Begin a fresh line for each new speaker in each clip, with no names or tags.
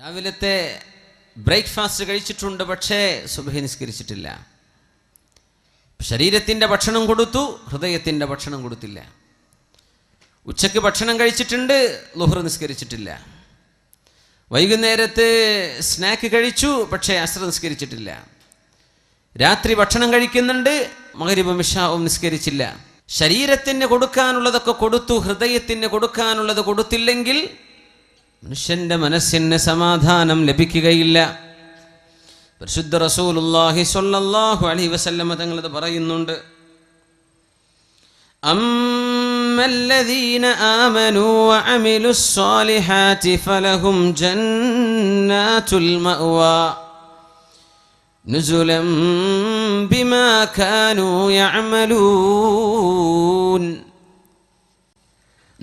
രാവിലത്തെ ബ്രേക്ക്ഫാസ്റ്റ് കഴിച്ചിട്ടുണ്ട്, പക്ഷേ സുബ്ഹി നിസ്കരിച്ചിട്ടില്ല. ശരീരത്തിൻ്റെ ഭക്ഷണം കൊടുത്തു, ഹൃദയത്തിൻ്റെ ഭക്ഷണം കൊടുത്തില്ല. ഉച്ചയ്ക്ക് ഭക്ഷണം കഴിച്ചിട്ടുണ്ട്, ളുഹ്ർ നിസ്കരിച്ചിട്ടില്ല. വൈകുന്നേരത്ത് സ്നാക്ക് കഴിച്ചു, പക്ഷേ അസ്ർ നിസ്കരിച്ചിട്ടില്ല. രാത്രി ഭക്ഷണം കഴിക്കുന്നുണ്ട്, മഗ്രിബും ഇശാഉം നിസ്കരിച്ചില്ല. ശരീരത്തിന് കൊടുക്കാനുള്ളതൊക്കെ കൊടുത്തു, ഹൃദയത്തിന് കൊടുക്കാനുള്ളത് കൊടുത്തില്ലെങ്കിൽ മനുഷ്യന്റെ മനസ്സിന് സമാധാനം ലഭിക്കുകയില്ല. പരിശുദ്ധ റസൂലുള്ളാഹി സ്വല്ലല്ലാഹു അലൈഹി വസല്ലം തങ്ങൾ അത് പറയുന്നുണ്ട്. അമ്മല്ലദീന ആമനൂ വഅമിലുസ് സ്വാലിഹാതി ഫലഹും ജന്നാത്തുൽ മഅവാ നുസുലൻ ബിമാ കാനൂ യഅമലൂൻ.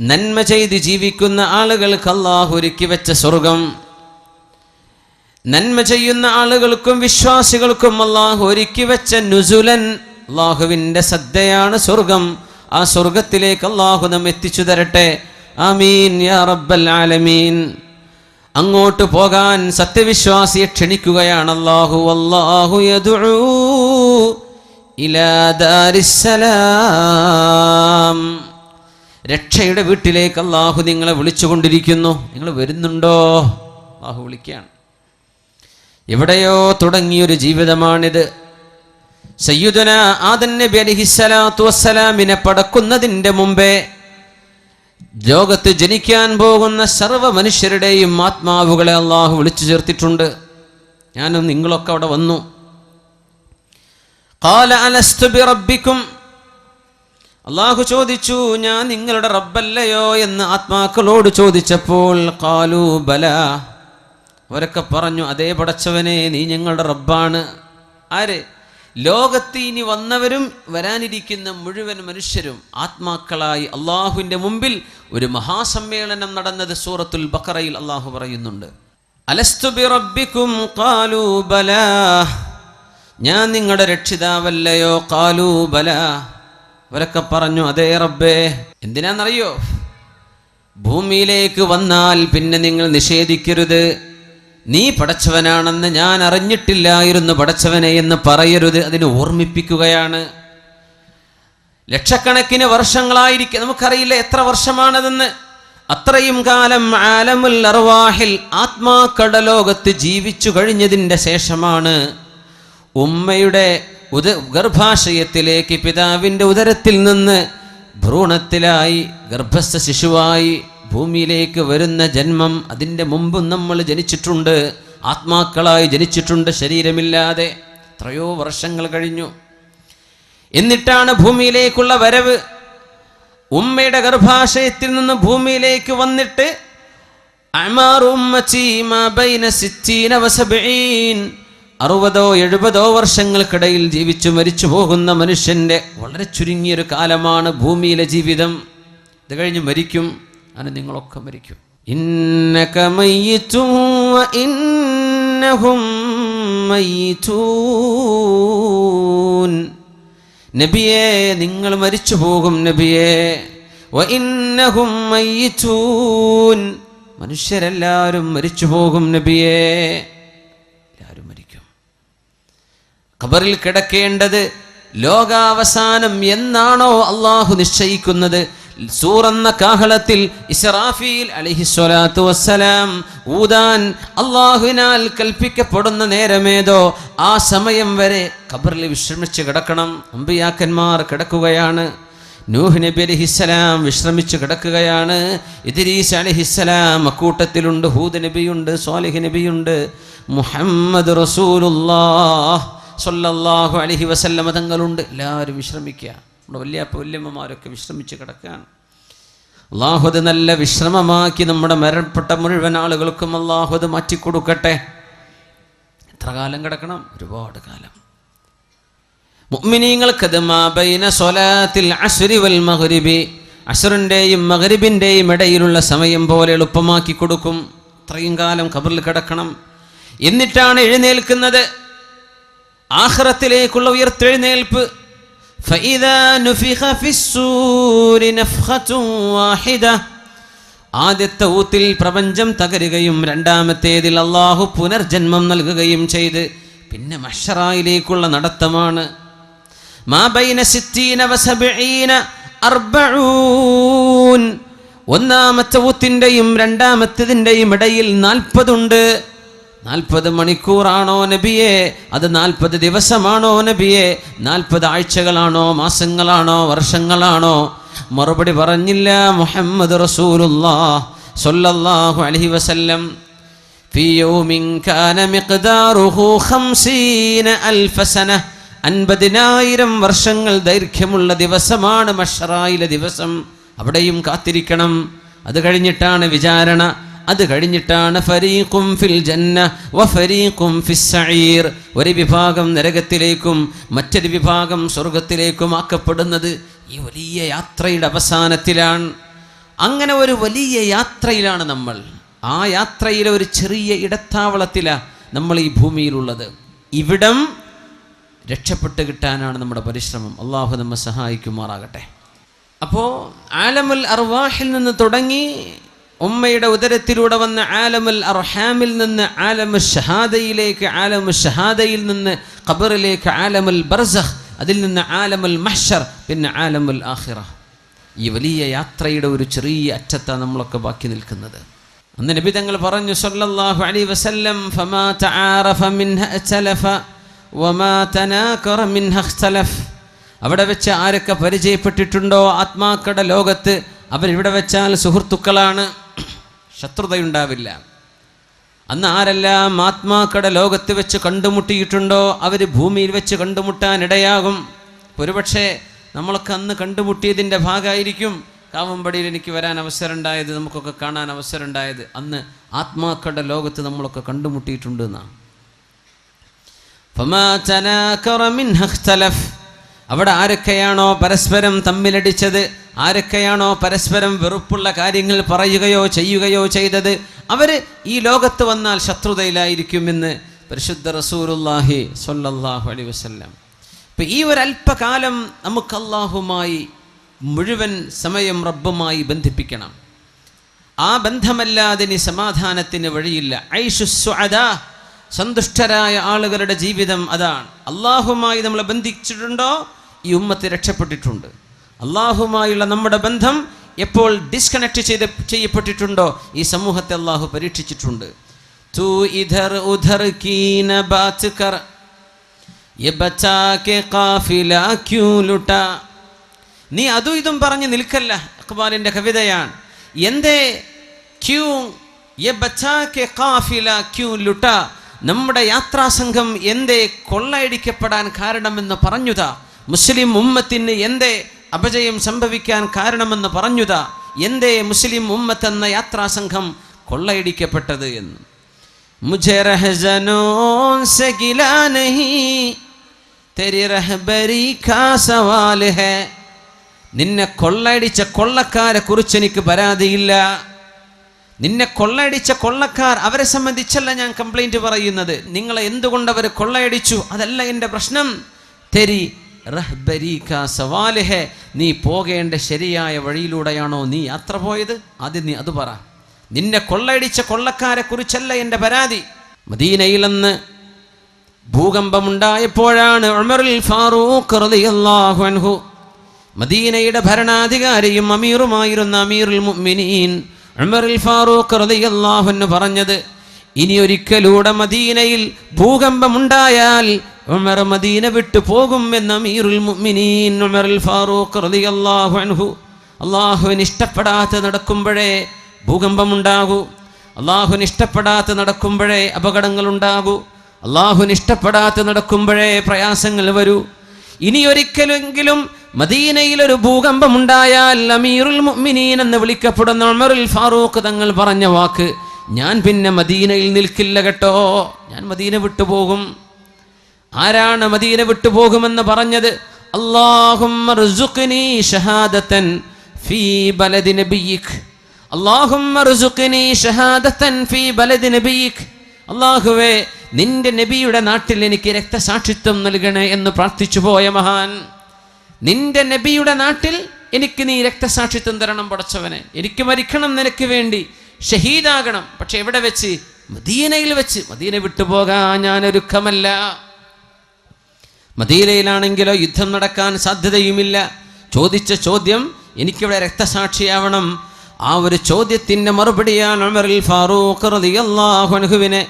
നന്മ ചെയ്ത് ജീവിക്കുന്ന ആളുകൾക്ക് അല്ലാഹു ഒരുക്കി വെച്ച സ്വർഗം, നന്മ ചെയ്യുന്ന ആളുകൾക്കും വിശ്വാസികൾക്കും അല്ലാഹു ഒരുക്കി വെച്ച നുസുലൻ, അല്ലാഹുവിൻ്റെ സദ്യയാണ് സ്വർഗം. ആ സ്വർഗത്തിലേക്ക് അല്ലാഹു നമ്മെ എത്തിച്ചു തരട്ടെ. ആമീൻ യാ റബ്ബൽ ആലമീൻ. അങ്ങോട്ട് പോകാൻ സത്യവിശ്വാസിയെ ക്ഷണിക്കുകയാണ് അല്ലാഹു. വല്ലാഹു യദ്ഉ ഇലാ ദാരിസ്സലാം. രക്ഷയുടെ വീട്ടിലേക്ക് അല്ലാഹു നിങ്ങളെ വിളിച്ചുകൊണ്ടിരിക്കുന്നു. നിങ്ങൾ വരുന്നുണ്ടോ? അല്ലാഹു വിളിക്കുകയാണ്. എവിടെയോ തുടങ്ങിയൊരു ജീവിതമാണിത്. സയ്യിദുന ആദം നബി അലൈഹിസ്സലാത്തു വസ്സലാമിനെ പടക്കുന്നതിൻ്റെ മുമ്പേ ലോകത്ത് ജനിക്കാൻ പോകുന്ന സർവ്വ മനുഷ്യരുടെയും ആത്മാവുകളെ അല്ലാഹു വിളിച്ചു ചേർത്തിട്ടുണ്ട്. ഞാനും നിങ്ങളൊക്കെ അവിടെ വന്നു. ഖാല അലസ്തു ബിറബ്ബിക്കും. അല്ലാഹു ചോദിച്ചു, ഞാൻ നിങ്ങളുടെ റബ്ബല്ലയോ എന്ന് ആത്മാക്കളോട് ചോദിച്ചപ്പോൾ ഖാലൂ ബലാ, അവരൊക്കെ പറഞ്ഞു, അതേ പടച്ചവനെ, നീ ഞങ്ങളുടെ റബ്ബാണ്. ആര്? ലോകത്ത് ഇനി വന്നവരും വരാനിരിക്കുന്ന മുഴുവൻ മനുഷ്യരും ആത്മാക്കളായി അള്ളാഹുവിൻ്റെ മുമ്പിൽ ഒരു മഹാസമ്മേളനം നടന്നത് സൂറത്തുൽ ബഖറയിൽ അള്ളാഹു പറയുന്നുണ്ട്. അലസ്തു ബിറബ്ബിക്കും ഖാലൂ ബലാ, ഞാൻ നിങ്ങളുടെ രക്ഷിതാവല്ലയോ? ഖാലൂ ബലാ, അവരൊക്കെ പറഞ്ഞു, അതേ റബ്ബേ. എന്തിനാണെന്നറിയോ? ഭൂമിയിലേക്ക് വന്നാൽ പിന്നെ നിങ്ങൾ നിഷേധിക്കരുത്, നീ പടച്ചവനാണെന്ന് ഞാൻ അറിഞ്ഞിട്ടില്ലായിരുന്നു പടച്ചവനെ എന്ന് പറയരുത്. അതിന് ഓർമ്മിപ്പിക്കുകയാണ്. ലക്ഷക്കണക്കിന് വർഷങ്ങളായിരിക്കും, നമുക്കറിയില്ല എത്ര വർഷമാണതെന്ന്. അത്രയും കാലം ആലമുൽ അർവാഹിൽ ആത്മാക്കളുടെ ലോകത്ത് ജീവിച്ചു കഴിഞ്ഞതിൻ്റെ ശേഷമാണ് ഉമ്മയുടെ ഗർഭാശയത്തിലേക്ക് പിതാവിൻ്റെ ഉദരത്തിൽ നിന്ന് ഭ്രൂണത്തിലായി ഗർഭസ്ഥ ശിശുവായി ഭൂമിയിലേക്ക് വരുന്ന ജന്മം. അതിൻ്റെ മുമ്പും നമ്മൾ ജനിച്ചിട്ടുണ്ട്, ആത്മാക്കളായി ജനിച്ചിട്ടുണ്ട്, ശരീരമില്ലാതെ. എത്രയോ വർഷങ്ങൾ കഴിഞ്ഞു. എന്നിട്ടാണ് ഭൂമിയിലേക്കുള്ള വരവ്. ഉമ്മയുടെ ഗർഭാശയത്തിൽ നിന്ന് ഭൂമിയിലേക്ക് വന്നിട്ട് 60-70 വർഷങ്ങൾക്കിടയിൽ ജീവിച്ചു മരിച്ചു പോകുന്ന മനുഷ്യൻ്റെ വളരെ ചുരുങ്ങിയൊരു കാലമാണ് ഭൂമിയിലെ ജീവിതം. ഇത് കഴിഞ്ഞ് മരിക്കും. അങ്ങനെ നിങ്ങളൊക്കെ മരിക്കും. ഇന്നക മയ്യിതുൻ വ ഇന്നഹും മയ്യിതൂൻ. നബിയേ, നിങ്ങൾ മരിച്ചു പോകും നബിയേ. വ ഇന്നഹും മയ്യിതൂൻ, മനുഷ്യരെല്ലാവരും മരിച്ചു പോകും നബിയേ. എല്ലാവരും മരിക്കും. ഖബറിൽ കിടക്കേണ്ടത് ലോകാവസാനം എന്നാണോ അള്ളാഹു നിശ്ചയിക്കുന്നത്, സൂറന്ന കാഹളത്തിൽ ഇസ്രാഫീൽ അലൈഹിസ്സലാത്തു വസ്സലാം ഊതാൻ അള്ളാഹുവിനാൽ കൽപ്പിക്കപ്പെടുന്ന നേരമേതോ ആ സമയം വരെ ഖബറിൽ വിശ്രമിച്ച് കിടക്കണം. അമ്പിയാക്കന്മാർ കിടക്കുകയാണ്. നൂഹ് നബി അലൈഹിസ്സലാം വിശ്രമിച്ച് കിടക്കുകയാണ്. ഇദ്രീസ് അലൈഹിസ്സലാം അക്കൂട്ടത്തിലുണ്ട്. ഹൂദ് നബിയുണ്ട്, സ്വാലിഹ് നബിയുണ്ട്, മുഹമ്മദ് റസൂലുള്ളാഹ് സ്വല്ലല്ലാഹു അലൈഹി വസല്ലം തങ്ങളുണ്ട്. എല്ലാവരും വിശ്രമിക്കുക. നമ്മുടെ വല്യമ്മമാരൊക്കെ വിശ്രമിച്ച് കിടക്കുകയാണ്. അല്ലാഹു അത് നല്ല വിശ്രമമാക്കി നമ്മുടെ മരണപ്പെട്ട മുഴുവൻ ആളുകൾക്കും അല്ലാഹു അത് മാറ്റിക്കൊടുക്കട്ടെ. എത്ര കാലം കിടക്കണം? ഒരുപാട് കാലം. മുഅ്മിനീങ്ങൾക്കത് മാ ബൈന സ്വലാത്തിൽ അസ്രി വൽ മഗ്രിബി, അസ്റിൻ്റെയും മഗ്രിബിൻ്റെയും ഇടയിലുള്ള സമയം പോലെ എളുപ്പമാക്കി കൊടുക്കും. അത്രയും കാലം ഖബറിൽ കിടക്കണം. എന്നിട്ടാണ് എഴുന്നേൽക്കുന്നത്. ആഖിറത്തിലേക്കുള്ള ഉയർത്തെഴുന്നേൽപ്പ്. فإذا نفخ في الصور نفخة واحدة, ആദ്യത്തെ ഊത്തിൽ പ്രപഞ്ചം തകരുകയും രണ്ടാമത്തേതിൽ അള്ളാഹു പുനർജന്മം നൽകുകയും ചെയ്ത് പിന്നെ മഹ്ശറായിലേക്കുള്ള നടത്തമാണ്. മാ ബൈന സിത്തീന വസബഈന അർബഊൻ. ഒന്നാമത്തെ ഊത്തിൻ്റെയും രണ്ടാമത്തേതിൻ്റെയും ഇടയിൽ 40 ഉണ്ട്. 40 മണിക്കൂറാണോ നബിയെ? അത് 40 ദിവസമാണോ നബിയെ? 40 ആഴ്ചകളാണോ, മാസങ്ങളാണോ, വർഷങ്ങളാണോ? മറുപടി പറഞ്ഞില്ല. മുഹമ്മദ് റസൂലുള്ളാഹ് സ്വല്ലല്ലാഹു അലൈഹി വസല്ലം ഫീ യൗമിൻ കാന മിഖ്ദാറുഹു 50000 സന. 50,000 വർഷങ്ങൾ ദൈർഘ്യമുള്ള ദിവസമാണ് മഹ്ശറായിലെ ദിവസം. അവിടെയും കാത്തിരിക്കണം. അത് കഴിഞ്ഞിട്ടാണ് വിചാരണ. അത് കഴിഞ്ഞിട്ടാണ് ഫരീഖും ഫിൽ ജന്ന വ ഫരീഖും ഫിസ് സഈർ. ഒരു വിഭാഗം നരകത്തിലേക്കും മറ്റൊരു വിഭാഗം സ്വർഗത്തിലേക്കും ആക്കപ്പെടുന്നത് ഈ വലിയ യാത്രയുടെ അവസാനത്തിലാണ്. അങ്ങനെ ഒരു വലിയ യാത്രയിലാണ് നമ്മൾ. ആ യാത്രയിലെ ഒരു ചെറിയ ഇടത്താവളത്തിലാണ് നമ്മൾ ഈ ഭൂമിയിലുള്ളത്. ഇവിടം രക്ഷപ്പെട്ട് കിട്ടാനാണ് നമ്മുടെ പരിശ്രമം. അള്ളാഹു നമ്മെ സഹായിക്കുമാറാകട്ടെ. അപ്പോൾ ആലമുൽ അർവാഹിൽ നിന്ന് തുടങ്ങി ഉമ്മയുടെ ഉദരത്തിലൂടെ വന്ന ആലമുൽ അർഹാമിൽ നിന്ന് ആലമു ഷഹാദയിലേക്ക്, ആലമു ഷഹാദയിൽ നിന്ന് ഖബറിലേക്ക് ആലമുൽ ബർസഖ്, അതിൽ നിന്ന് ആലമുൽ മഹ്ശർ, പിന്നെ ആലമുൽ ആഖിറ. ഈ വലിയ യാത്രയുടെ ഒരു ചെറിയ അറ്റത്താണ് നമ്മളൊക്കെ ബാക്കി നിൽക്കുന്നത്. അന്ന് നബി തങ്ങൾ പറഞ്ഞു സല്ലല്ലാഹു അലൈഹി വസല്ലം, ഫമാ തആറഫ മിൻഹ അഖ്തലഫ വമാ തനാകറ മിൻഹ ഇഖ്തലഫ. അവിടെ വെച്ച് ആരൊക്കെ പരിചയപ്പെട്ടിട്ടുണ്ടോ ആത്മാക്കളുടെ ലോകത്ത്, അവരിവിടെ വെച്ചാൽ സുഹൃത്തുക്കളാണ്, ശത്രുതയുണ്ടാവില്ല. അന്ന് ആരെല്ലാം ആത്മാക്കളുടെ ലോകത്ത് വെച്ച് കണ്ടുമുട്ടിയിട്ടുണ്ടോ അവർ ഭൂമിയിൽ വെച്ച് കണ്ടുമുട്ടാൻ ഇടയാകും. ഒരുപക്ഷെ നമ്മളൊക്കെ അന്ന് കണ്ടുമുട്ടിയതിൻ്റെ ഭാഗമായിരിക്കും കാവമ്പടിയിൽ എനിക്ക് വരാൻ അവസരം ഉണ്ടായത്, നമുക്കൊക്കെ കാണാൻ അവസരം ഉണ്ടായത്. അന്ന് ആത്മാക്കളുടെ ലോകത്ത് നമ്മളൊക്കെ കണ്ടുമുട്ടിയിട്ടുണ്ട് എന്നാണ്. ഫമാ തനാകറ മിൻഹ ഇഖ്തലഫ. അവിടെ ആരൊക്കെയാണോ പരസ്പരം തമ്മിലടിച്ചത്, ആരൊക്കെയാണോ പരസ്പരം വെറുപ്പുള്ള കാര്യങ്ങൾ പറയുകയോ ചെയ്യുകയോ ചെയ്തത്, അവർ ഈ ലോകത്ത് വന്നാൽ ശത്രുതയിലായിരിക്കുമെന്ന് പരിശുദ്ധ റസൂലുള്ളാഹി സ്വല്ലല്ലാഹു അലൈഹി വസല്ലം. ഇപ്പം ഈ ഒരു അല്പകാലം നമുക്ക് അല്ലാഹുമായി മുഴുവൻ സമയം റബ്ബുമായി ബന്ധിപ്പിക്കണം. ആ ബന്ധമല്ലാതെ ഇനി സമാധാനത്തിന് വഴിയില്ല. ഐഷു സുഅദാ, സന്തുഷ്ടരായ ആളുകളുടെ ജീവിതം അതാണ്. അല്ലാഹുമായി നമ്മൾ ബന്ധിച്ചിട്ടുണ്ടോ ഈ ഉമ്മത്ത് രക്ഷപ്പെട്ടിട്ടുണ്ട്. അല്ലാഹുമായുള്ള നമ്മുടെ ബന്ധം എപ്പോൾ ഡിസ്കണക്ട് ചെയ്യപ്പെട്ടിട്ടുണ്ടോ ഈ സമൂഹത്തെ അല്ലാഹു പരീക്ഷിച്ചിട്ടുണ്ട്. തൂ ഇധർ ഉധർ കീന ബാത് കർ യെ ബച്ചാ കെ ഖാഫില ക്യൂ ലുട്ടാ. നീ അതും ഇതും പറഞ്ഞ് നിൽക്കല്ല. ഇഖ്ബാലിൻ്റെ കവിതയാണ്. എന്തേ ക്യൂ യെ ബച്ചാ കെ ഖാഫില ക്യൂ ലുട്ടാ. നമ്മുടെ യാത്രാസംഘം എന്തേ കൊള്ളയടിക്കപ്പെടാൻ കാരണമെന്ന് പറഞ്ഞുതാ. മുസ്ലിം ഉമ്മത്തിന് എന്തേ അപജയം സംഭവിക്കാൻ കാരണമെന്ന് പറഞ്ഞുതാ. എന്തേ മുസ്ലിം ഉമ്മത്ത് എന്ന യാത്രാസംഘം കൊള്ളയടിക്കപ്പെട്ടത് എന്ന്. മുझे रहज़नों से गिला नहीं तेरी रहबरी का सवाल है. നിന്നെ കൊള്ളയടിച്ച കൊള്ളക്കാരെ കുറിച്ച് എനിക്ക് പരാതിയില്ല. നിന്നെ കൊള്ളയടിച്ച കൊള്ളക്കാർ, അവരെ സംബന്ധിച്ചല്ല ഞാൻ കംപ്ലൈൻറ്റ് പറയുന്നത്. നിങ്ങളെ എന്തുകൊണ്ട് അവർ കൊള്ളയടിച്ചു അതല്ല എൻ്റെ പ്രശ്നം. തെരി റഹ്ബരി കാ സവാൽ ഹെ. നീ പോകേണ്ട ശരിയായ വഴിയിലൂടെയാണോ നീ യാത്ര പോയത്? ആദ്യം നീ അത് പറ. നിന്നെ കൊള്ളയടിച്ച കൊള്ളക്കാരെ കുറിച്ചല്ല എൻ്റെ പരാതി. മദീനയിൽ നിന്ന് ഭൂകമ്പമുണ്ടായപ്പോഴാണ് ഉമറുൽ ഫാറൂഖ് റളിയല്ലാഹു അൻഹു, മദീനയുടെ ഭരണാധികാരിയും അമീറുമായിരുന്ന അമീറുൽ മുഅ്മിനീൻ ഉമറുൽ ഫാറൂഖ് റളിയല്ലാഹു അൻഹു പറഞ്ഞത്, ഇനി ഒരിക്കലൂടെ മദീനയിൽ ഭൂകമ്പമുണ്ടായാൽ ഉമർ മദീന വിട്ടു പോകും എന്ന അമീറുൽ മുഅ്മിനീൻ ഉമറുൽ ഫാറൂഖ് റളിയല്ലാഹു അൻഹു. അല്ലാഹുവിന് ഇഷ്ടപ്പെടാതെ നടക്കുമ്പോഴേ ഭൂകമ്പമുണ്ടാകൂ. അല്ലാഹുവിന് ഇഷ്ടപ്പെടാതെ നടക്കുമ്പോഴേ അപകടങ്ങളുണ്ടാകൂ. അല്ലാഹുവിന് ഇഷ്ടപ്പെടാതെ നടക്കുമ്പോഴേ പ്രയാസങ്ങൾ വരൂ. ഇനി ഒരിക്കലെങ്കിലും മദീനയിൽ ഒരു ഭൂകമ്പമുണ്ടായാൽ അമീറുൽ മുഅ്മിനീൻ എന്ന് വിളിക്കപ്പെടുന്ന ഉമറുൽ ഫാറൂഖ് തങ്ങൾ പറഞ്ഞ വാക്ക്, ഞാൻ പിന്നെ മദീനയിൽ നിൽക്കില്ല കേട്ടോ, ഞാൻ മദീന വിട്ടുപോകും. ആരാണ് മദീന വിട്ടുപോകുമെന്ന് പറഞ്ഞത്? അല്ലാഹുമ്മ ർസുഖ്നി ഷഹാദതൻ ഫീ ബലദി നബിയിക്. അല്ലാഹുമ്മ ർസുഖ്നി ഷഹാദതൻ ഫീ ബലദി നബിയിക്. അല്ലാഹുവേ, നിന്റെ നബിയുടെ നാട്ടിൽ എനിക്ക് രക്തസാക്ഷിത്വം നൽകണേ എന്ന് പ്രാർത്ഥിച്ചു പോയ മഹാൻ. നിന്റെ നബിയുടെ നാട്ടിൽ എനിക്ക് നീ രക്തസാക്ഷിത്വം തരണം പടച്ചവനെ, എനിക്ക് മരിക്കണം നിനക്ക് വേണ്ടി, ഷഹീദാകണം. പക്ഷെ എവിടെ വെച്ച്? മദീനയിൽ വെച്ച്. മദീന വിട്ടുപോകാൻ ഞാനൊരുക്കമല്ല. മദീനയിലാണെങ്കിലോ യുദ്ധം നടക്കാൻ സാധ്യതയുമില്ല. ചോദിച്ച ചോദ്യം എനിക്കിവിടെ രക്തസാക്ഷിയാവണം. ആ ഒരു ചോദ്യത്തിൻ്റെ മറുപടിയാണ് ഉമറുൽ ഫാറൂഖ് റളിയല്ലാഹു അൻഹുവിനെ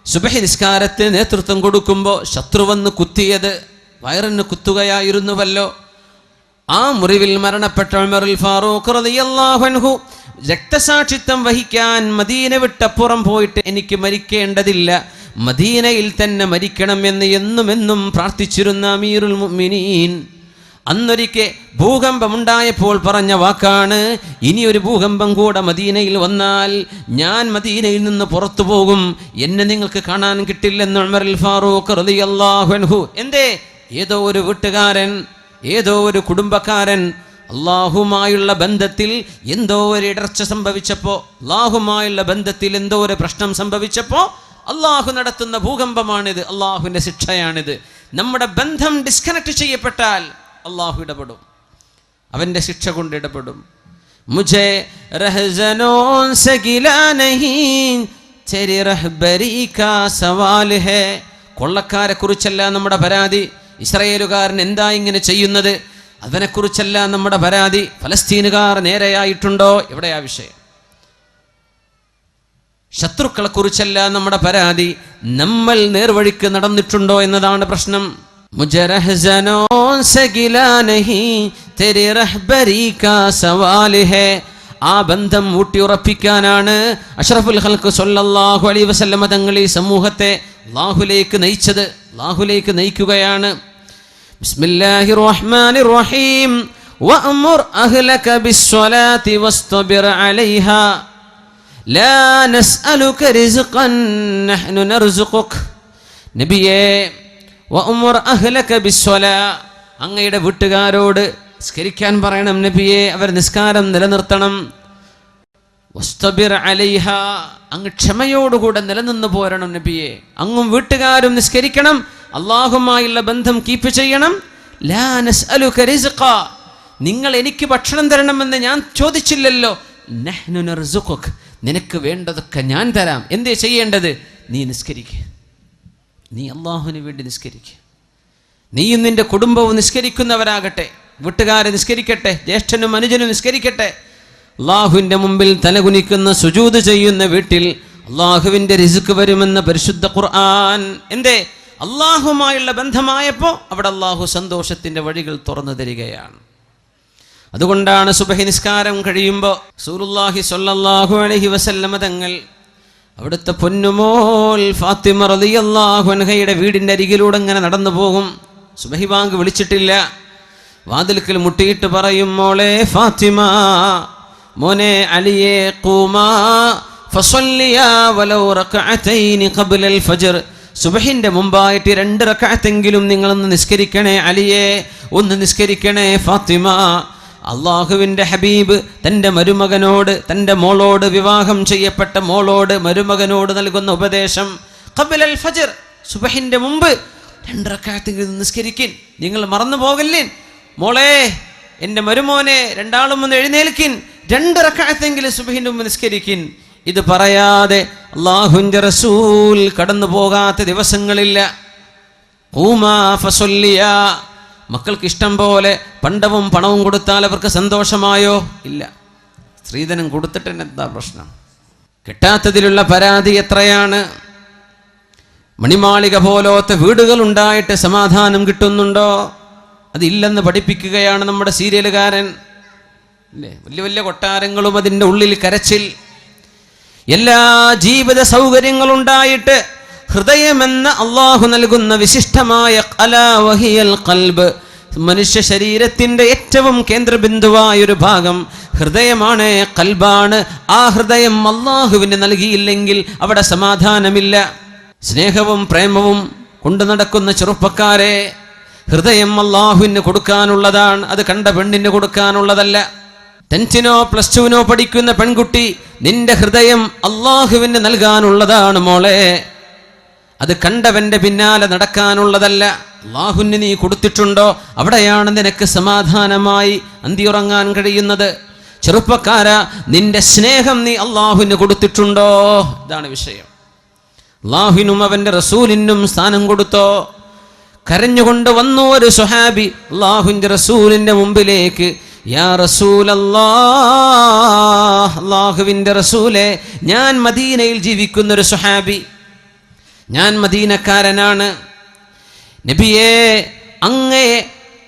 സുബഹി നിസ്കാരത്തിന് നേതൃത്വം കൊടുക്കുമ്പോൾ ശത്രു വന്ന് കുത്തിയത്. വയറിന് കുത്തുകയായിരുന്നുവല്ലോ. ആ മുറിവിൽ മരണപ്പെട്ട ഉമറുൽ ഫാറൂഖ് റളിയല്ലാഹു അൻഹു രക്തസാക്ഷിത്വം വഹിക്കാൻ മദീന വിട്ടപ്പുറം പോയിട്ട് എനിക്ക് മരിക്കേണ്ടതില്ല, മദീനയിൽ തന്നെ മരിക്കണം എന്ന് എന്നും പ്രാർത്ഥിച്ചിരുന്ന അമീറുൽ മുഅ്മിനീൻ അന്നൊരിക്കൽ ഭൂകമ്പമുണ്ടായപ്പോൾ പറഞ്ഞ വാക്കാണ്, ഇനിയൊരു ഭൂകമ്പം കൂടെ മദീനയിൽ വന്നാൽ ഞാൻ മദീനയിൽ നിന്ന് പുറത്തു പോകും, എന്നെ നിങ്ങൾക്ക് കാണാൻ കിട്ടില്ലെന്ന് ഉമറുൽ ഫാറൂഖ് റളിയല്ലാഹു അൻഹു. എന്തേ? ഏതോ ഒരു വീട്ടുകാരൻ, ഏതോ ഒരു കുടുംബക്കാരൻ അള്ളാഹുമായുള്ള ബന്ധത്തിൽ എന്തോ ഒരു ഇടർച്ച സംഭവിച്ചപ്പോൾ, അള്ളാഹുമായുള്ള ബന്ധത്തിൽ എന്തോ ഒരു പ്രശ്നം സംഭവിച്ചപ്പോൾ അള്ളാഹു നടത്തുന്ന ഭൂകമ്പമാണിത്, അള്ളാഹുവിൻ്റെ ശിക്ഷയാണിത്. നമ്മുടെ ബന്ധം ഡിസ്കണക്ട് ചെയ്യപ്പെട്ടാൽ അള്ളാഹു ഇടപെടും, അവൻ്റെ ശിക്ഷ കൊണ്ട് ഇടപെടും. മുझे रहज़नों से गिला नहीं तेरी रहबरी का सवाल है. കൊള്ളക്കാരെ കുറിച്ചല്ല നമ്മുടെ പരാതി. ഇസ്രായേലുകാരൻ എന്താ ഇങ്ങനെ ചെയ്യുന്നത്, അതിനെക്കുറിച്ചല്ല നമ്മുടെ പരാതി. ഫലസ്തീനുകാർ നേരെയായിട്ടുണ്ടോ, എവിടെയാ വിഷയം? ശത്രുക്കളെ കുറിച്ചല്ല നമ്മുടെ പരാതി, നമ്മൾ നേർവഴിക്ക് നടന്നിട്ടുണ്ടോ എന്നതാണ് പ്രശ്നം. മുझे रहज़नों से गिला नहीं तेरी रहबरी का सवाल है. ആ ബന്ധം ഊട്ടിയുറപ്പിക്കാനാണ് അഷ്റഫുൽ ഖൽഖ് സ്വല്ലല്ലാഹു അലൈഹി വസല്ലമ തങ്ങൾ ഈ സമൂഹത്തെ അല്ലാഹുവിലേക്ക് നയിച്ചത്, അല്ലാഹുവിലേക്ക് നയിക്കുകയാണ്. ബിസ്മില്ലാഹിർ റഹ്മാനിർ റഹീം വഅ്മുർ അഹ്ലക ബിസ്സലാത്തി വസ്തബിർ അലൈഹാ ലാ നസ്അലുക റിസ്ഖൻ നഹ്നു നർസുഖുക. നബിയേ, വഅ്മുർ അഹ്ലക ബിസ്സലാ, അങ്ങയുടെ വീട്ടുകാരോട് നിസ്കരിക്കാൻ പറയണം നബിയെ, അവർ നിസ്കാരം നിലനിർത്തണം. വസ്തബിർ അലൈഹാ, അങ്ങ് ക്ഷമയോടുകൂടെ നിലനിന്ന് പോരണം നബിയെ. അങ്ങും വീട്ടുകാരും നിസ്കരിക്കണം, അള്ളാഹുമായുള്ള ബന്ധം കീപ്പ് ചെയ്യണം. ലാ നസ്അലുക റിസ്ഖ, നിങ്ങൾ എനിക്ക് ഭക്ഷണം തരണമെന്ന് ഞാൻ ചോദിച്ചില്ലല്ലോ. നഹ്നു നർസുഖുക, നിനക്ക് വേണ്ടതൊക്കെ ഞാൻ തരാം. എന്തേ ചെയ്യേണ്ടത്? നീ നിസ്കരിക്കുക, നീ അള്ളാഹുവിന് വേണ്ടി നിസ്കരിക്കുക. നീയും നിന്റെ കുടുംബവും നിസ്കരിക്കുന്നവരാകട്ടെ, വീട്ടുകാരെ നിസ്കരിക്കട്ടെ, ജ്യേഷ്ഠനും അനുജനും നിസ്കരിക്കട്ടെ. അള്ളാഹുവിൻ്റെ മുമ്പിൽ തലകുനിക്കുന്ന സുജൂദ് ചെയ്യുന്ന വീട്ടിൽ അള്ളാഹുവിൻ്റെ റിസ്ക് വരുമെന്ന പരിശുദ്ധ ഖുർആൻ. എന്തേ? അള്ളാഹുമായുള്ള ബന്ധമായപ്പോൾ അവിടെ അള്ളാഹു സന്തോഷത്തിൻ്റെ വഴികൾ തുറന്നു തരികയാണ്. അതുകൊണ്ടാണ് സുബഹി നിസ്കാരം കഴിയുമ്പോൾ റസൂലുള്ളാഹി സ്വല്ലല്ലാഹു അലൈഹി വസല്ലമ തങ്ങൾ അവിടുത്തെ പൊന്നുമോൾ ഫാത്തിമ റളിയല്ലാഹു അൻഹയുടെ വീടിൻ്റെ അരികിലൂടെ ഇങ്ങനെ നടന്നു പോകും. സുബഹി ബാങ്ക് വിളിച്ചിട്ടില്ല, വാതിൽക്കൽ മുട്ടിയിട്ട് പറയും, മോളെ ഫാത്തിമ, മോനെ അലിയെ, ഖൂമാ ഫസല്ലിയാ വലൗ റകഅതൈനി ഖബ്ലൽ ഫജ്ർ. സുബഹിന്റെ മുമ്പായിട്ട് 2 റകഅത്തെങ്കിലും നിങ്ങളൊന്ന് നിസ്കരിക്കണേ അലിയെ, ഒന്ന് നിസ്കരിക്കണേ ഫാത്തിമ. അള്ളാഹുവിൻ്റെ ഹബീബ് തൻ്റെ മരുമകനോട്, തൻ്റെ മോളോട്, വിവാഹം ചെയ്യപ്പെട്ട മോളോട്, മരുമകനോട് നൽകുന്ന ഉപദേശം, ഖബ്ലൽ ഫജ്ർ, സുബഹിന്റെ മുമ്പ് 2 റകഅത്തെങ്കിലും നിസ്കരിക്കിൻ, നിങ്ങൾ മറന്നു പോകല്ലേ. മോളെ, എൻ്റെ മരുമോനെ, രണ്ടാളും ഒന്ന് എഴുന്നേൽക്കിൻ, 2 റകഅത്തെങ്കിലും സുബഹിന്റെ മുമ്പ് നിസ്കരിക്കിൻ. ഇത് പറയാതെ അല്ലാഹുവിൻ്റെ റസൂൽ കടന്നു പോകാത്ത ദിവസങ്ങളില്ല. ഖൂമാ ഫസല്ലിയാ, മക്കൾക്ക് ഇഷ്ടം പോലെ പണ്ടവും പണവും കൊടുത്താൽ അവർക്ക് സന്തോഷമായോ? ഇല്ല. സ്ത്രീധനം കൊടുത്തിട്ട് എന്താ പ്രശ്നം? കിട്ടാത്തതിലുള്ള പരാതി എത്രയാണ്? മണിമാളിക പോലത്തെ വീടുകൾ ഉണ്ടായിട്ട് സമാധാനം കിട്ടുന്നുണ്ടോ? അതില്ലെന്ന് പഠിപ്പിക്കുകയാണ് നമ്മുടെ സീരിയലുകാരൻ. അല്ലേ? വലിയ വലിയ കൊട്ടാരങ്ങളും അതിൻ്റെ ഉള്ളിൽ കരച്ചിൽ, എല്ലാ ജീവിത സൗകര്യങ്ങളുണ്ടായിട്ട് ഹൃദയമെന്ന അള്ളാഹു നൽകുന്ന വിശിഷ്ടമായ ഖലാ വഹിയൽ ഖൽബ്, മനുഷ്യ ശരീരത്തിൻ്റെ ഏറ്റവും കേന്ദ്രബിന്ദുവായൊരു ഭാഗം ഹൃദയമാണ്, ഖൽബാണ്. ആ ഹൃദയം അള്ളാഹുവിന് നൽകിയില്ലെങ്കിൽ അവിടെ സമാധാനമില്ല. സ്നേഹവും പ്രേമവും കൊണ്ടു നടക്കുന്ന ചെറുപ്പക്കാരെ, ഹൃദയം അള്ളാഹുവിന് കൊടുക്കാനുള്ളതാണ്, അത് കണ്ട പെണ്ണിന് കൊടുക്കാനുള്ളതല്ല. 10th-നോ +2-നോ പഠിക്കുന്ന പെൺകുട്ടി, നിന്റെ ഹൃദയം അള്ളാഹുവിന് നൽകാനുള്ളതാണ് മോളെ. അത് കണ്ടവന്റെ പിന്നാലെ നടക്കാനുള്ളതല്ല. അള്ളാഹുവിന് നീ കൊടുത്തിട്ടുണ്ടോ, അവിടെയാണ് നിനക്ക് സമാധാനമായി അന്തിയുറങ്ങാൻ കഴിയുന്നത്. ചെറുപ്പക്കാരാ, നിന്റെ സ്നേഹം നീ അള്ളാഹുവിന് കൊടുത്തിട്ടുണ്ടോ? ഇതാണ് വിഷയം. അള്ളാഹുവിനും അവന്റെ റസൂലിനും സ്ഥാനം കൊടുത്തോ? കരഞ്ഞുകൊണ്ട് വന്നു ഒരു സ്വഹാബി അള്ളാഹുവിന്റെ റസൂലിന്റെ മുമ്പിലേക്ക്. യാ റസൂലല്ലാഹ്, അള്ളാഹുവിന്റെ റസൂലേ, ഞാൻ മദീനയിൽ ജീവിക്കുന്നൊരു സ്വഹാബി, ഞാൻ മദീനക്കാരനാണ്. നബിയേ,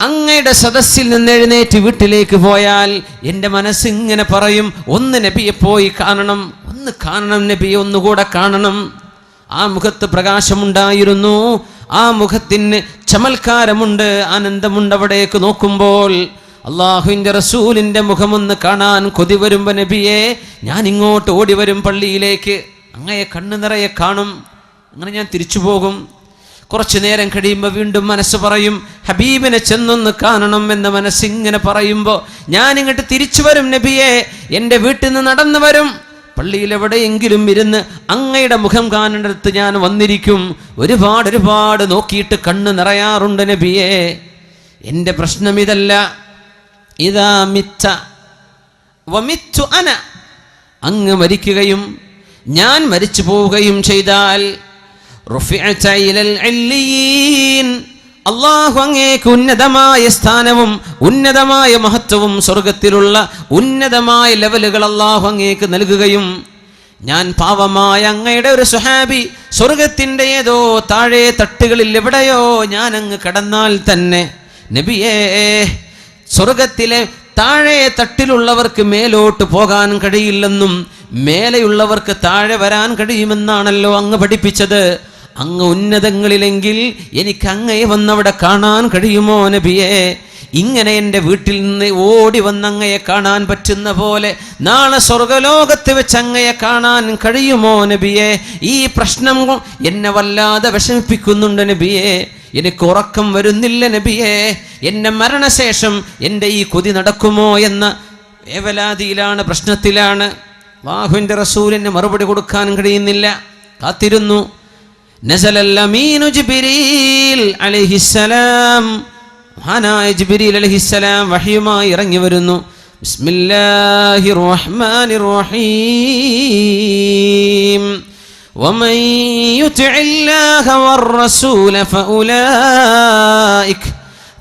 അങ്ങയുടെ സദസ്സിൽ നിന്ന് എഴുന്നേറ്റ് വീട്ടിലേക്ക് പോയാൽ എൻ്റെ മനസ്സിങ്ങനെ പറയും, ഒന്ന് നബിയെ പോയി കാണണം, ഒന്ന് കാണണം നബിയെ, ഒന്നുകൂടെ കാണണം. ആ മുഖത്ത് പ്രകാശമുണ്ടായിരുന്നു, ആ മുഖത്തിന് ചമൽക്കാരമുണ്ട്, ആനന്ദമുണ്ട്. അവിടേക്ക് നോക്കുമ്പോൾ അള്ളാഹുവിൻ്റെ റസൂലിൻ്റെ മുഖമൊന്ന് കാണാൻ കൊതി വരുമ്പോൾ നബിയെ, ഞാൻ ഇങ്ങോട്ട് ഓടി വരും പള്ളിയിലേക്ക്, അങ്ങയെ കണ്ണു നിറയെ കാണും, അങ്ങനെ ഞാൻ തിരിച്ചു പോകും. കുറച്ചു നേരം കഴിയുമ്പോൾ വീണ്ടും മനസ്സ് പറയും, ഹബീബിനെ ചെന്നൊന്ന് കാണണം എന്ന മനസ്സിങ്ങനെ പറയുമ്പോൾ ഞാൻ ഇങ്ങോട്ട് തിരിച്ചു വരും നബിയെ, എൻ്റെ വീട്ടിൽ നിന്ന് നടന്നു വരും, പള്ളിയിൽ എവിടെയെങ്കിലും ഇരുന്ന് അങ്ങയുടെ മുഖം കാണേണ്ടടുത്ത് ഞാൻ വന്നിരിക്കും. ഒരുപാട് നോക്കിയിട്ട് കണ്ണ് നിറയാറുണ്ട് നബിയെ. എൻ്റെ പ്രശ്നം ഇതല്ല. ഇദാ മിത്ത വമിത്തു അന, അങ്ങ് മരിക്കുകയും ഞാൻ മരിച്ചു പോവുകയും ചെയ്താൽ റുഫിഅത ഇലൽ അല്ലിയീൻ, അല്ലാഹു അങ്ങേക്ക് ഉന്നതമായ സ്ഥാനവും ഉന്നതമായ മഹത്വവും സ്വർഗത്തിലുള്ള ഉന്നതമായ ലെവലുകൾ അല്ലാഹു അങ്ങേക്ക് നൽകുകയും, ഞാൻ പാവമായ അങ്ങയുടെ ഒരു സ്വഹാബി സ്വർഗത്തിൻ്റെ ഏതോ താഴെ തട്ടുകളിൽ എവിടെയോ ഞാൻ അങ്ങ് കടന്നാൽ തന്നെ നബിയേ, സ്വർഗത്തിലെ താഴെ തട്ടിലുള്ളവർക്ക് മേലോട്ട് പോകാൻ കഴിയില്ലെന്നും മേലെയുള്ളവർക്ക് താഴെ വരാൻ കഴിയുമെന്നാണല്ലോ അങ്ങ് പഠിപ്പിച്ചത്. അങ്ങ് ഉന്നതങ്ങളിലെങ്കിൽ എനിക്ക് അങ്ങയെ വന്നവിടെ കാണാൻ കഴിയുമോ നബിയെ? ഇങ്ങനെ എൻ്റെ വീട്ടിൽ നിന്ന് ഓടി വന്ന് അങ്ങയെ കാണാൻ പറ്റുന്ന പോലെ നാളെ സ്വർഗലോകത്ത് വെച്ച് അങ്ങയെ കാണാൻ കഴിയുമോ നബിയെ? ഈ പ്രശ്നം എന്നെ വല്ലാതെ വിഷമിപ്പിക്കുന്നുണ്ട് നബിയെ. എനിക്ക് ഉറക്കം വരുന്നില്ല നബിയെ. എൻ്റെ മരണശേഷം എൻ്റെ ഈ കൊതി നടക്കുമോ എന്ന വേവലാതിയിലാണ്, പ്രശ്നത്തിലാണ്. അല്ലാഹുവിൻ്റെ റസൂലിന് മറുപടി കൊടുക്കാൻ കഴിയുന്നില്ല, കാത്തിരുന്നു. നസലൽ അമീനു ജിബ്രീൽ അലൈഹിസ്സലാം, മഹാനായ ജിബ്രീൽ അലൈഹിസ്സലാം വഹയുമായി ഇറങ്ങി വരുന്നു. ബിസ്മില്ലാഹിർ റഹ്മാനിർ റഹീം. വമൻ യുതിഇല്ലാഹ വർ-റസൂല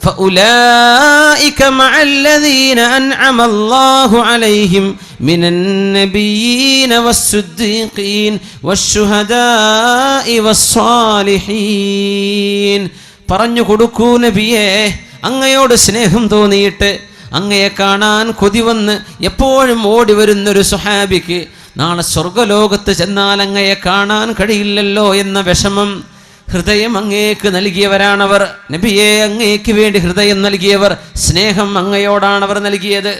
فأولئك مع الذين أنعم الله عليهم من النبيين والصديقين والشهداء والصالحين. പറഞ്ഞു കൊടുക്കൂ നബിയേ, അങ്ങയോട് സ്നേഹം തോന്നിയിട്ട് അങ്ങയെ കാണാൻ കൊതി വന്ന് എപ്പോഴും ഓടി വരുന്നൊരു സ്വഹാബിക്ക് നാളെ സ്വർഗലോകത്ത് ചെന്നാൽ അങ്ങയെ കാണാൻ കഴിയില്ലല്ലോ എന്ന വിഷമം ഹൃദയം അങ്ങേക്ക് നൽകിയവരാണവർ. നബിയെ, അങ്ങേക്ക് വേണ്ടി ഹൃദയം നൽകിയവർ, സ്നേഹം അങ്ങയോടാണവർ നൽകിയത്.